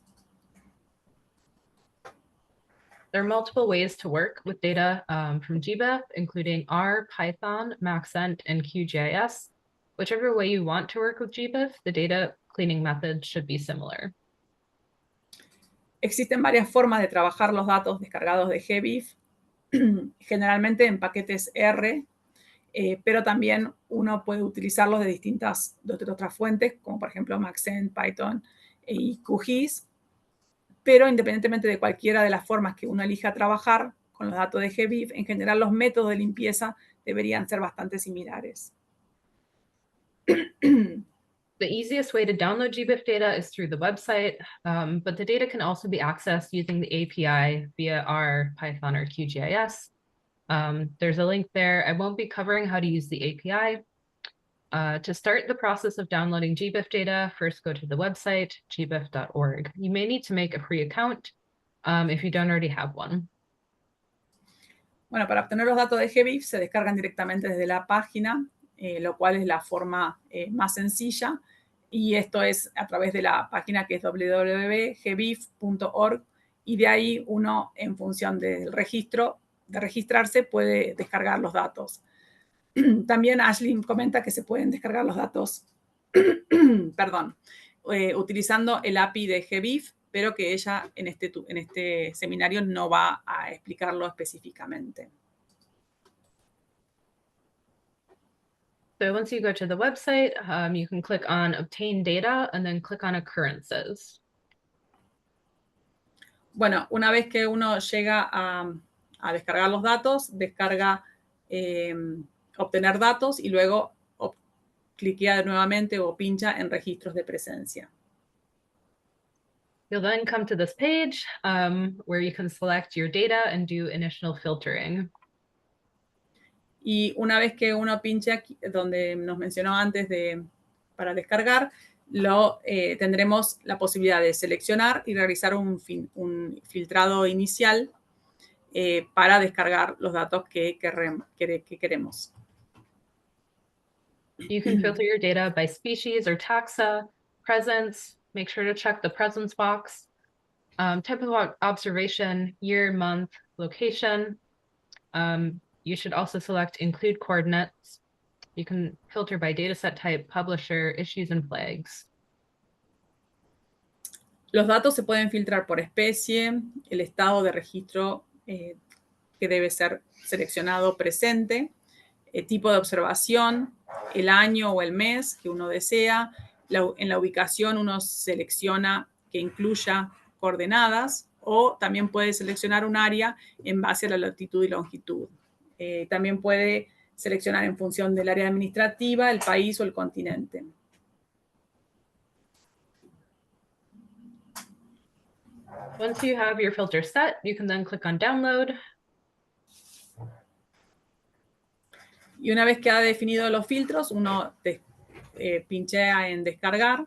There are multiple ways to work with data from GBIF, including R, Python, Maxent, and QGIS. Whichever way you want to work with GBIF, the data cleaning methods should be similar. Existen varias formas de trabajar los datos descargados de GBIF, generalmente en paquetes R, pero también uno puede utilizarlos de otras fuentes, como por ejemplo Maxent, Python y QGIS, pero independientemente de cualquiera de las formas que uno elija trabajar con los datos de GBIF, en general los métodos de limpieza deberían ser bastante similares. The easiest way to download GBIF data is through the website, but the data can also be accessed using the API via R, Python, or QGIS. There's a link there. I won't be covering how to use the API. To start the process of downloading GBIF data, first go to the website, gbif.org. You may need to make a free account if you don't already have one. Bueno, para obtener los datos de GBIF se descargan directamente desde la página, lo cual es la forma más sencilla, y esto es a través de la página que es www.gbif.org, y de ahí uno, en función del registro, de registrarse, puede descargar los datos. También Ashley comenta que se pueden descargar los datos, perdón, utilizando el API de GBIF, pero que ella en este seminario no va a explicarlo específicamente. So once you go to the website, you can click on Obtain Data and then click on Occurrences. Bueno, una vez que uno llega a descargar los datos, descarga Obtener datos y luego cliquea nuevamente o pincha en Registros de presencia. You'll then come to this page where you can select your data and do initial filtering. Y una vez que uno pinche aquí, donde nos mencionó antes para descargar, tendremos la posibilidad de seleccionar y realizar un filtrado inicial para descargar los datos que queremos. You can filter your data by species or taxa, presence. Make sure to check the presence box. Type of observation, year, month, location. You should also select include coordinates. You can filter by dataset type, publisher, issues, and flags. Los datos se pueden filtrar por especie, el estado de registro que debe ser seleccionado presente, el tipo de observación, el año o el mes que uno desea. En la ubicación uno selecciona que incluya coordenadas o también puede seleccionar un área en base a la latitud y longitud. También puede seleccionar en función del área administrativa, el país o el continente. Once you have your filter set, you can then click on download. Y una vez que ha definido los filtros, uno pinchea en descargar.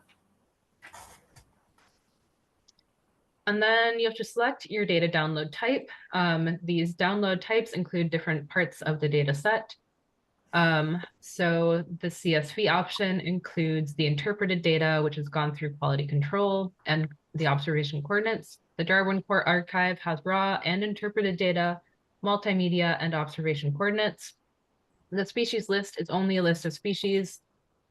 And then you have to select your data download type. These download types include different parts of the data set. So the CSV option includes the interpreted data, which has gone through quality control, and the observation coordinates. The Darwin Core Archive has raw and interpreted data, multimedia, and observation coordinates. The species list is only a list of species,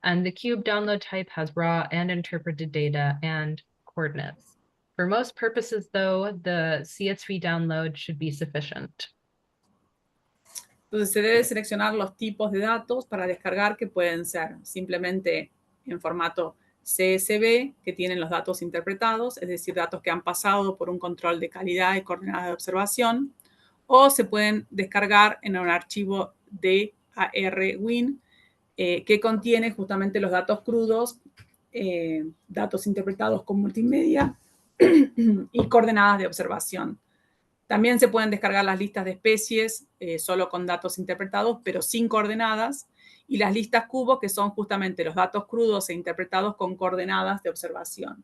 and the Cube download type has raw and interpreted data and coordinates. For most purposes, though, the CSV download should be sufficient. Entonces se debe seleccionar los tipos de datos para descargar, que pueden ser simplemente en formato CSV, que tienen los datos interpretados, es decir, datos que han pasado por un control de calidad y coordenadas de observación, o se pueden descargar en un archivo DAR-WIN que contiene justamente los datos crudos, datos interpretados con multimedia y coordenadas de observación. También se pueden descargar las listas de especies solo con datos interpretados, pero sin coordenadas, y las listas cubo, que son justamente los datos crudos e interpretados con coordenadas de observación.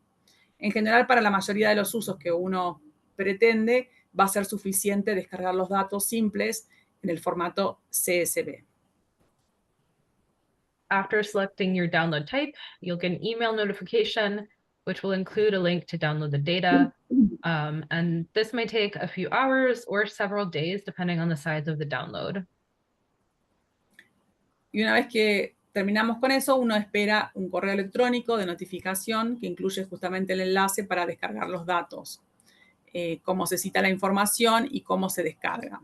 En general, para la mayoría de los usos que uno pretende, va a ser suficiente descargar los datos simples en el formato CSV. After selecting your download type, you'll get an email notification, which will include a link to download the data. And this may take a few hours or several days, depending on the size of the download. Y una vez que terminamos con eso, uno espera un correo electrónico de notificación que incluye justamente el enlace para descargar los datos, cómo se cita la información y cómo se descarga.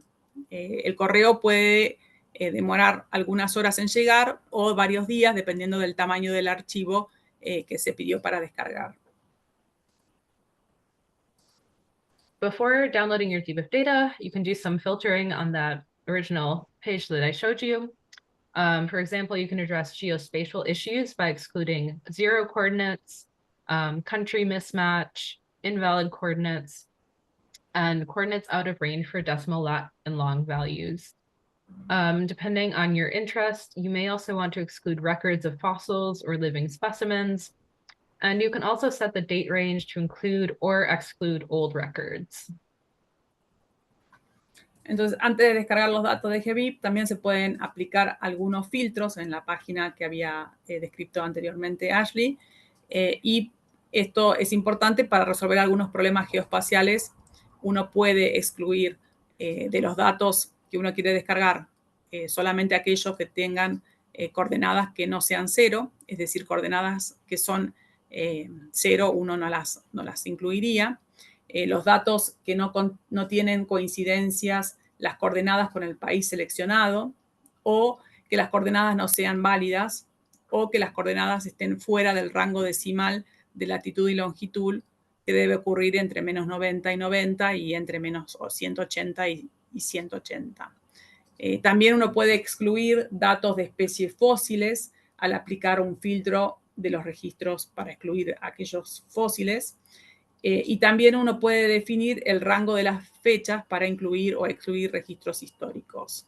El correo puede demorar algunas horas en llegar o varios días, dependiendo del tamaño del archivo que se pidió para descargar. Before downloading your DBIF data, you can do some filtering on that original page that I showed you. For example, you can address geospatial issues by excluding zero coordinates, country mismatch, invalid coordinates, and coordinates out of range for decimal, lat, and long values. Depending on your interest, you may also want to exclude records of fossils or living specimens. And you can also set the date range to include or exclude old records. Entonces, antes de descargar los datos de GBIF, también se pueden aplicar algunos filtros en la página que había descrito anteriormente Ashley. Y esto es importante para resolver algunos problemas geoespaciales. Uno puede excluir de los datos que uno quiere descargar solamente aquellos que tengan coordenadas que no sean cero, es decir, coordenadas que son cero, uno no las incluiría. Los datos que no tienen coincidencias, las coordenadas con el país seleccionado, o que las coordenadas no sean válidas, o que las coordenadas estén fuera del rango decimal de latitud y longitud, que debe ocurrir entre menos 90 y 90 y entre menos 180 y 180. También uno puede excluir datos de especies fósiles al aplicar un filtro de los registros para excluir aquellos fósiles. Y también uno puede definir el rango de las fechas para incluir o excluir registros históricos.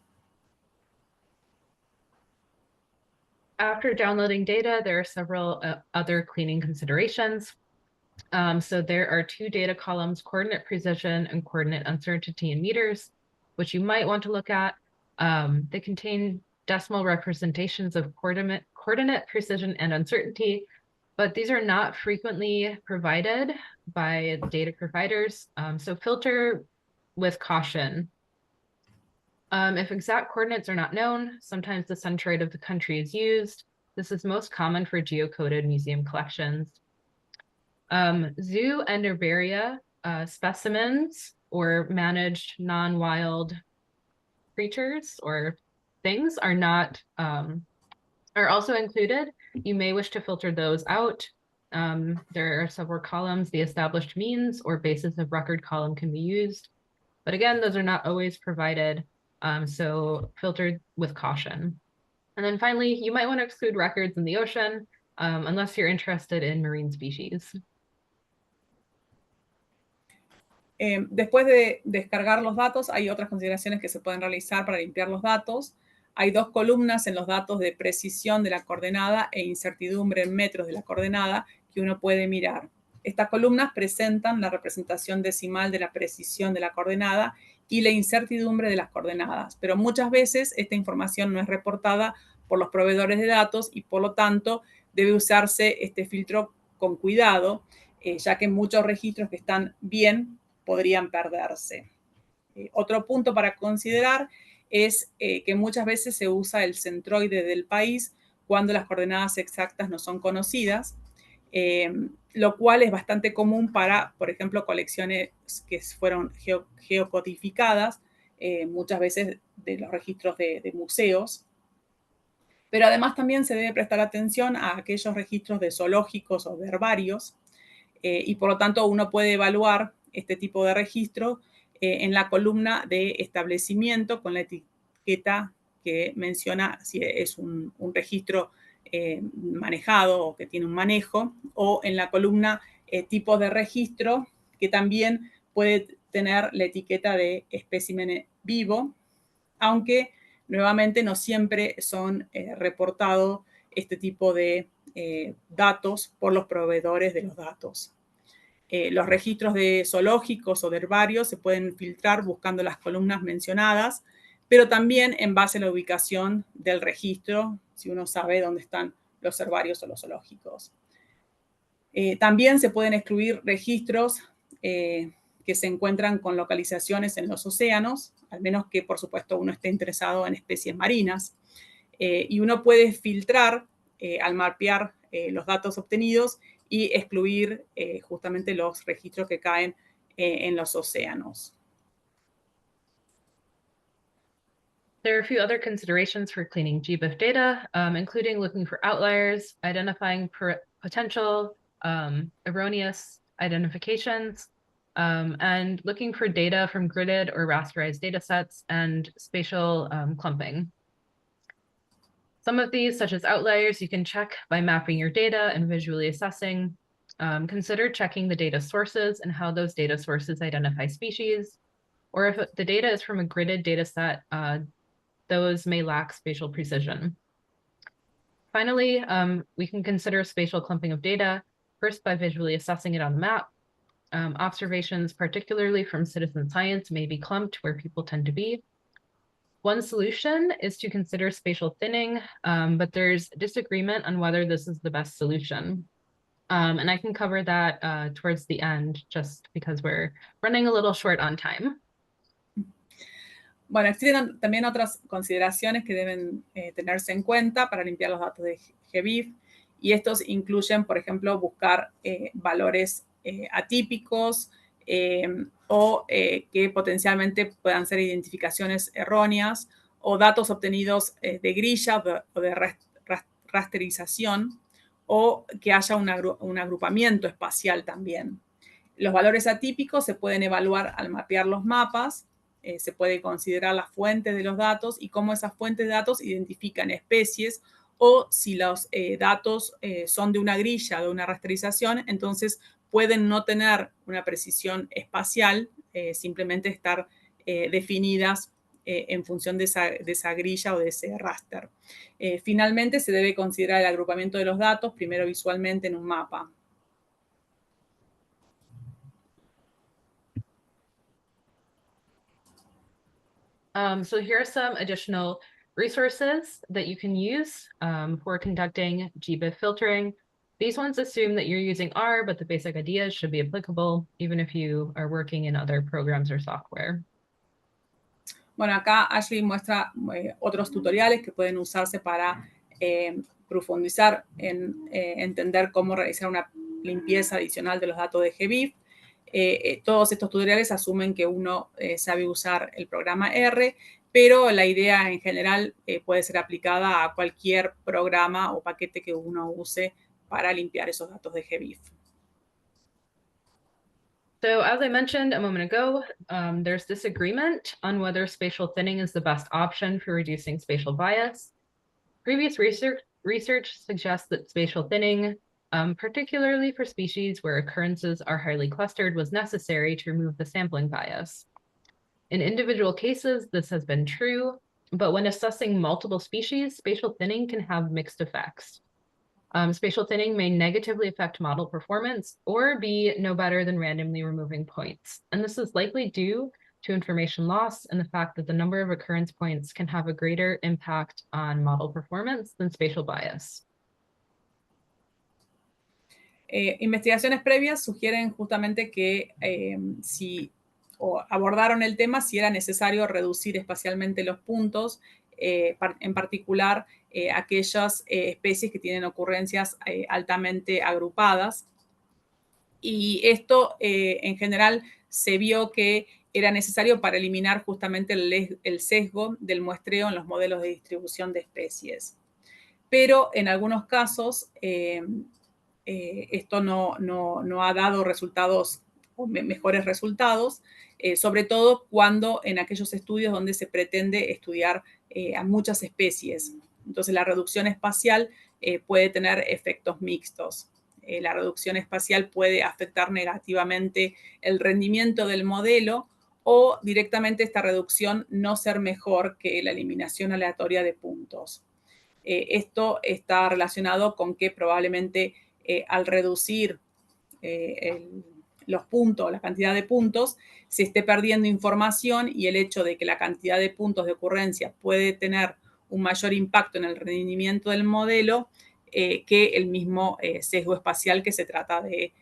After downloading data, there are several other cleaning considerations. So there are two data columns, coordinate precision and coordinate uncertainty in meters, which you might want to look at. They contain decimal representations of coordinate precision and uncertainty, but these are not frequently provided by data providers. So filter with caution. If exact coordinates are not known, sometimes the centroid of the country is used. This is most common for geocoded museum collections. Zoo and herbaria specimens or managed non-wild creatures or things are not are also included. You may wish to filter those out. There are several columns. The established means or basis of record column can be used. But again, those are not always provided, so filtered with caution. And then finally, you might want to exclude records in the ocean unless you're interested in marine species. Después de descargar los datos, hay otras consideraciones que se pueden realizar para limpiar los datos. Hay dos columnas en los datos de precisión de la coordenada e incertidumbre en metros de la coordenada que uno puede mirar. Estas columnas presentan la representación decimal de la precisión de la coordenada y la incertidumbre de las coordenadas. Pero muchas veces esta información no es reportada por los proveedores de datos y por lo tanto debe usarse este filtro con cuidado, ya que muchos registros que están bien podrían perderse. Otro punto para considerar es que muchas veces se usa el centroide del país cuando las coordenadas exactas no son conocidas, lo cual es bastante común para, por ejemplo, colecciones que fueron geocodificadas, muchas veces de los registros de museos. Pero además también se debe prestar atención a aquellos registros de zoológicos o de herbarios, y por lo tanto uno puede evaluar este tipo de registro en la columna de establecimiento con la etiqueta que menciona si es un registro manejado o que tiene un manejo, o en la columna tipo de registro, que también puede tener la etiqueta de espécimen vivo, aunque nuevamente no siempre son reportados este tipo de datos por los proveedores de los datos. Los registros de zoológicos o de herbarios se pueden filtrar buscando las columnas mencionadas, pero también en base a la ubicación del registro, si uno sabe dónde están los herbarios o los zoológicos. También se pueden excluir registros que se encuentran con localizaciones en los océanos, al menos que, por supuesto, uno esté interesado en especies marinas. Y uno puede filtrar al mapear los datos obtenidos y excluir justamente los registros que caen en los océanos. There are a few other considerations for cleaning GBIF data, including looking for outliers, identifying potential erroneous identifications, and looking for data from gridded or rasterized data sets and spatial clumping. Some of these, such as outliers, you can check by mapping your data and visually assessing. Consider checking the data sources and how those data sources identify species, or if the data is from a gridded data set, those may lack spatial precision. Finally, we can consider spatial clumping of data, first by visually assessing it on the map. Observations, particularly from citizen science, may be clumped where people tend to be. One solution is to consider spatial thinning, but there's disagreement on whether this is the best solution. And I can cover that towards the end, just because we're running a little short on time. Bueno, existen también otras consideraciones que deben tenerse en cuenta para limpiar los datos de GBIF, y estos incluyen, por ejemplo, buscar valores atípicos o que potencialmente puedan ser identificaciones erróneas o datos obtenidos de grilla o de rasterización, o que haya un agrupamiento espacial también. Los valores atípicos se pueden evaluar al mapear los mapas. Se puede considerar las fuentes de los datos y cómo esas fuentes de datos identifican especies, o si los datos son de una grilla, de una rasterización, entonces pueden no tener una precisión espacial, simplemente estar definidas en función de esa grilla o de ese raster. Finalmente, se debe considerar el agrupamiento de los datos, primero visualmente en un mapa. So here are some additional resources that you can use for conducting GBIF filtering. These ones assume that you're using R, but the basic ideas should be applicable even if you are working in other programs or software. Bueno, acá Ashley muestra otros tutoriales que pueden usarse para profundizar en entender cómo realizar una limpieza adicional de los datos de GBIF. Todos estos tutoriales asumen que uno sabe usar el programa R, pero la idea en general puede ser aplicada a cualquier programa o paquete que uno use para limpiar esos datos de GBIF. So as I mentioned a moment ago, there's disagreement on whether spatial thinning is the best option for reducing spatial bias. Previous research suggests that spatial thinning, particularly for species where occurrences are highly clustered, was necessary to remove the sampling bias. In individual cases, this has been true, but when assessing multiple species, spatial thinning can have mixed effects. Spatial thinning may negatively affect model performance or be no better than randomly removing points. And this is likely due to information loss and the fact that the number of occurrence points can have a greater impact on model performance than spatial bias. Investigaciones previas sugieren justamente que abordaron el tema si era necesario reducir espacialmente los puntos, en particular aquellas especies que tienen ocurrencias altamente agrupadas. Y esto en general se vio que era necesario para eliminar justamente el sesgo del muestreo en los modelos de distribución de especies. Pero en algunos casos esto no ha dado resultados o mejores resultados, sobre todo cuando en aquellos estudios donde se pretende estudiar a muchas especies. Entonces la reducción espacial puede tener efectos mixtos. La reducción espacial puede afectar negativamente el rendimiento del modelo o directamente esta reducción no ser mejor que la eliminación aleatoria de puntos. Esto está relacionado con que probablemente al reducir los puntos, la cantidad de puntos, se esté perdiendo información y el hecho de que la cantidad de puntos de ocurrencia puede tener un mayor impacto en el rendimiento del modelo que el mismo sesgo espacial que se trata de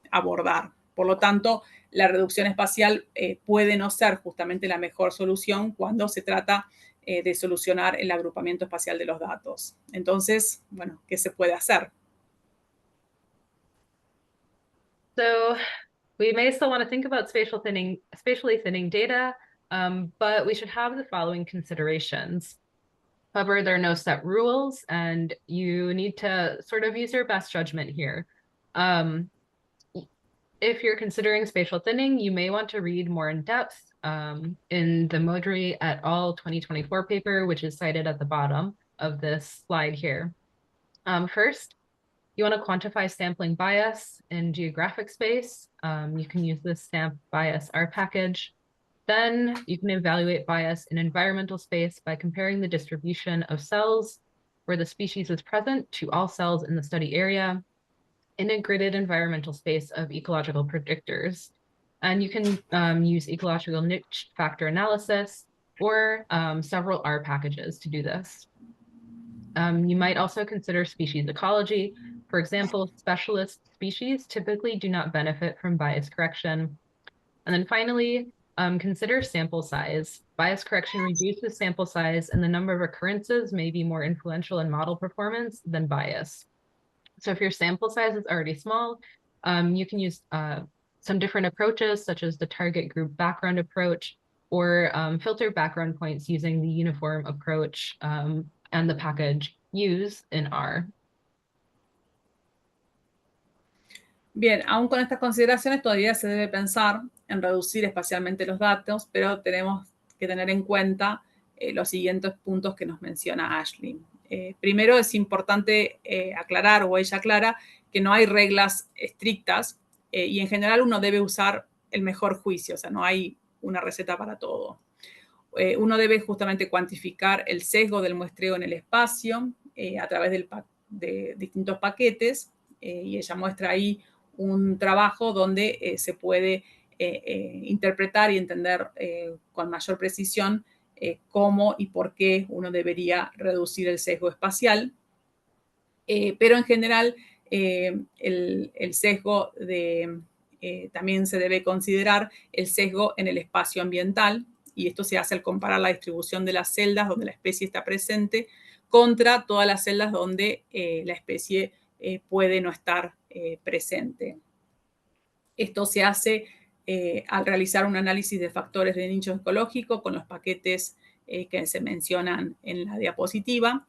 abordar. Por lo tanto, la reducción espacial puede no ser justamente la mejor solución cuando se trata de solucionar el agrupamiento espacial de los datos. Entonces, bueno, ¿qué se puede hacer? So we may still want to think about spatially thinning data, but we should have the following considerations. However, there are no set rules, and you need to sort of use your best judgment here. If you're considering spatial thinning, you may want to read more in depth in the Modri et al. 2024 paper, which is cited at the bottom of this slide here. First, you want to quantify sampling bias in geographic space. You can use this SAMP bias R package. Then you can evaluate bias in environmental space by comparing the distribution of cells where the species is present to all cells in the study area in a gridded environmental space of ecological predictors. And you can use ecological niche factor analysis or several R packages to do this. You might also consider species ecology. For example, specialist species typically do not benefit from bias correction. And then finally, consider sample size. Bias correction reduces sample size, and the number of occurrences may be more influential in model performance than bias. So if your sample size is already small, you can use some different approaches, such as the target group background approach, or filter background points using the uniform approach and the package use in R. Bien, aún con estas consideraciones todavía se debe pensar en reducir espacialmente los datos, pero tenemos que tener en cuenta los siguientes puntos que nos menciona Ashley. Primero es importante aclarar, o ella aclara, que no hay reglas estrictas y en general uno debe usar el mejor juicio, o sea, no hay una receta para todo. Uno debe justamente cuantificar el sesgo del muestreo en el espacio a través de distintos paquetes y ella muestra ahí un trabajo donde se puede interpretar y entender con mayor precisión cómo y por qué uno debería reducir el sesgo espacial. Pero en general el sesgo también se debe considerar el sesgo en el espacio ambiental, y esto se hace al comparar la distribución de las celdas donde la especie está presente contra todas las celdas donde la especie puede no estar presente. Esto se hace al realizar un análisis de factores de nicho ecológico con los paquetes que se mencionan en la diapositiva,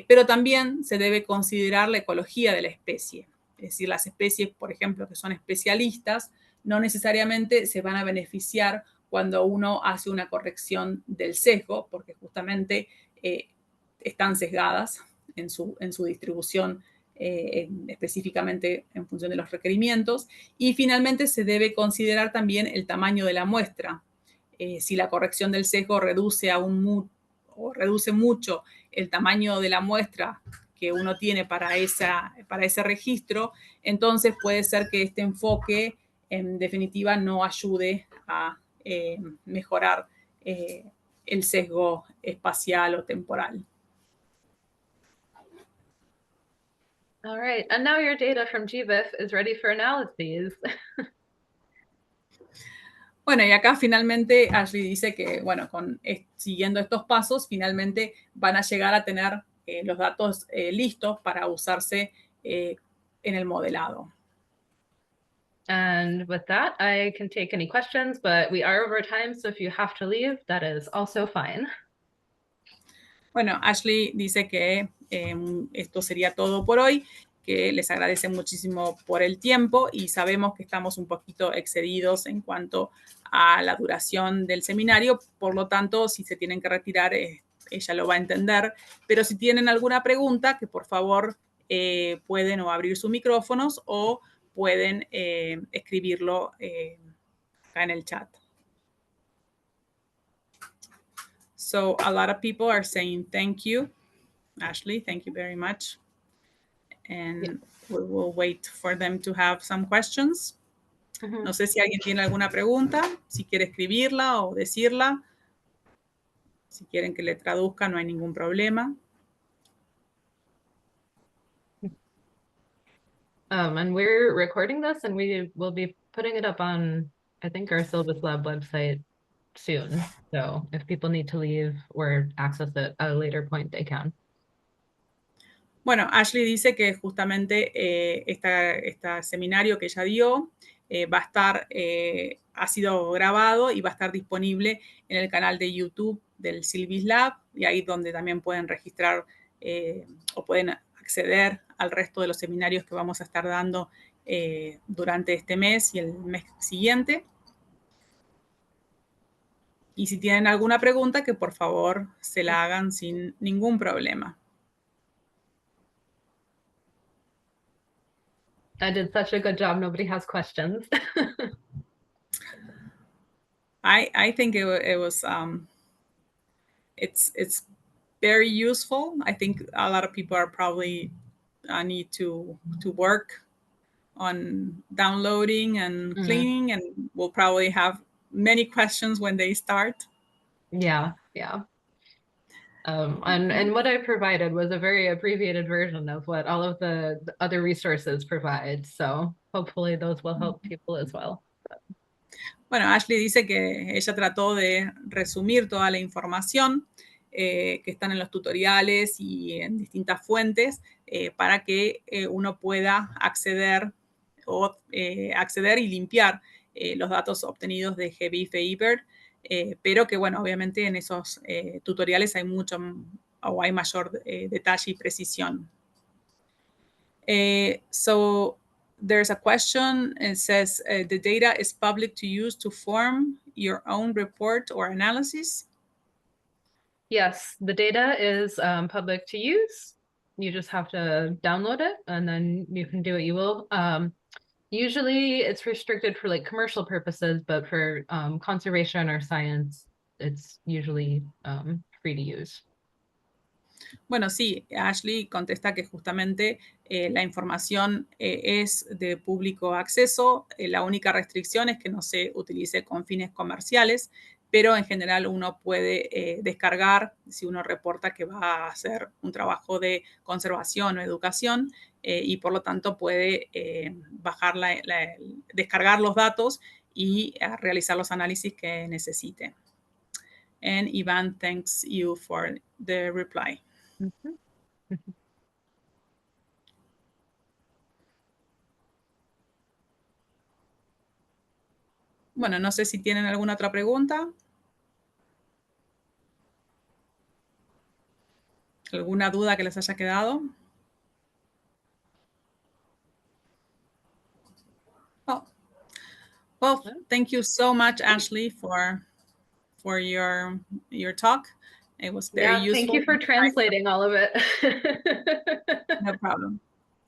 pero también se debe considerar la ecología de la especie. Es decir, las especies, por ejemplo, que son especialistas, no necesariamente se van a beneficiar cuando uno hace una corrección del sesgo, porque justamente están sesgadas en su distribución específicamente en función de los requerimientos. Y finalmente se debe considerar también el tamaño de la muestra. Si la corrección del sesgo reduce mucho el tamaño de la muestra que uno tiene para ese registro, entonces puede ser que este enfoque en definitiva no ayude a mejorar el sesgo espacial o temporal. All right, and now your data from GBIF is ready for analyses. Bueno, y acá finalmente Ashley dice que, bueno, siguiendo estos pasos, finalmente van a llegar a tener los datos listos para usarse en el modelado. And with that, I can take any questions, but we are over time, so if you have to leave, that is also fine. Bueno, Ashley dice que esto sería todo por hoy, que les agradece muchísimo por el tiempo y sabemos que estamos un poquito excedidos en cuanto a la duración del seminario, por lo tanto, si se tienen que retirar, ella lo va a entender, pero si tienen alguna pregunta, que por favor pueden o abrir sus micrófonos o pueden escribirlo acá en el chat. So a lot of people are saying thank you, Ashley, thank you very much. And we will wait for them to have some questions. No sé si alguien tiene alguna pregunta, si quiere escribirla o decirla. Si quieren que le traduzca, no hay ningún problema. And we're recording this and we will be putting it up on, I think, our Syllabus Lab website soon. So if people need to leave or access it at a later point, they can. Bueno, Ashley dice que justamente este seminario que ella dio va a estar, ha sido grabado y va a estar disponible en el canal de YouTube del Syllabus Lab, y ahí donde también pueden registrar o pueden acceder al resto de los seminarios que vamos a estar dando durante este mes y el mes siguiente. Y si tienen alguna pregunta, que por favor se la hagan sin ningún problema. I did such a good job. Nobody has questions. I think it was it's very useful. I think a lot of people are probably need to work on downloading and cleaning, and will probably have many questions when they start. Yeah. And what I provided was a very abbreviated version of what all of the other resources provide. So hopefully those will help people as well. Bueno, Ashley dice que ella trató de resumir toda la información que están en los tutoriales y en distintas fuentes para que uno pueda acceder y limpiar los datos obtenidos de GBIF e IBERT, pero que, bueno, obviamente en esos tutoriales hay hay mayor detalle y precisión. So there's a question. It says, the data is public to use to form your own report or analysis? Yes, the data is public to use. You just have to download it and then you can do what you will. Usually it's restricted for like commercial purposes, but for conservation or science, it's usually free to use. Bueno, sí, Ashley contesta que justamente la información es de público acceso. La única restricción es que no se utilice con fines comerciales, pero en general uno puede descargar, si uno reporta que va a hacer un trabajo de conservación o educación, y por lo tanto puede descargar los datos y realizar los análisis que necesite. And Ivan thanks you for the reply. Bueno, no sé si tienen alguna otra pregunta. ¿Alguna duda que les haya quedado? Well, thank you so much, Ashley, for your talk. It was very useful. Thank you for translating all of it. No problem.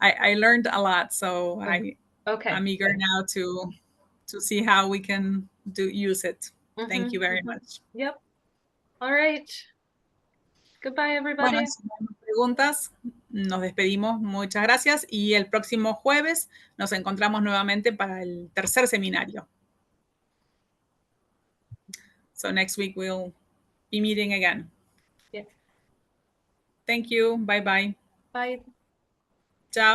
I learned a lot, so I'm eager now to see how we can use it. Thank you very much. Yep. All right. Goodbye, everybody. Bueno, si no hay más preguntas, nos despedimos. Muchas gracias. Y el próximo jueves nos encontramos nuevamente para el tercer seminario. So next week we'll be meeting again. Yeah. Thank you. Bye-bye. Bye.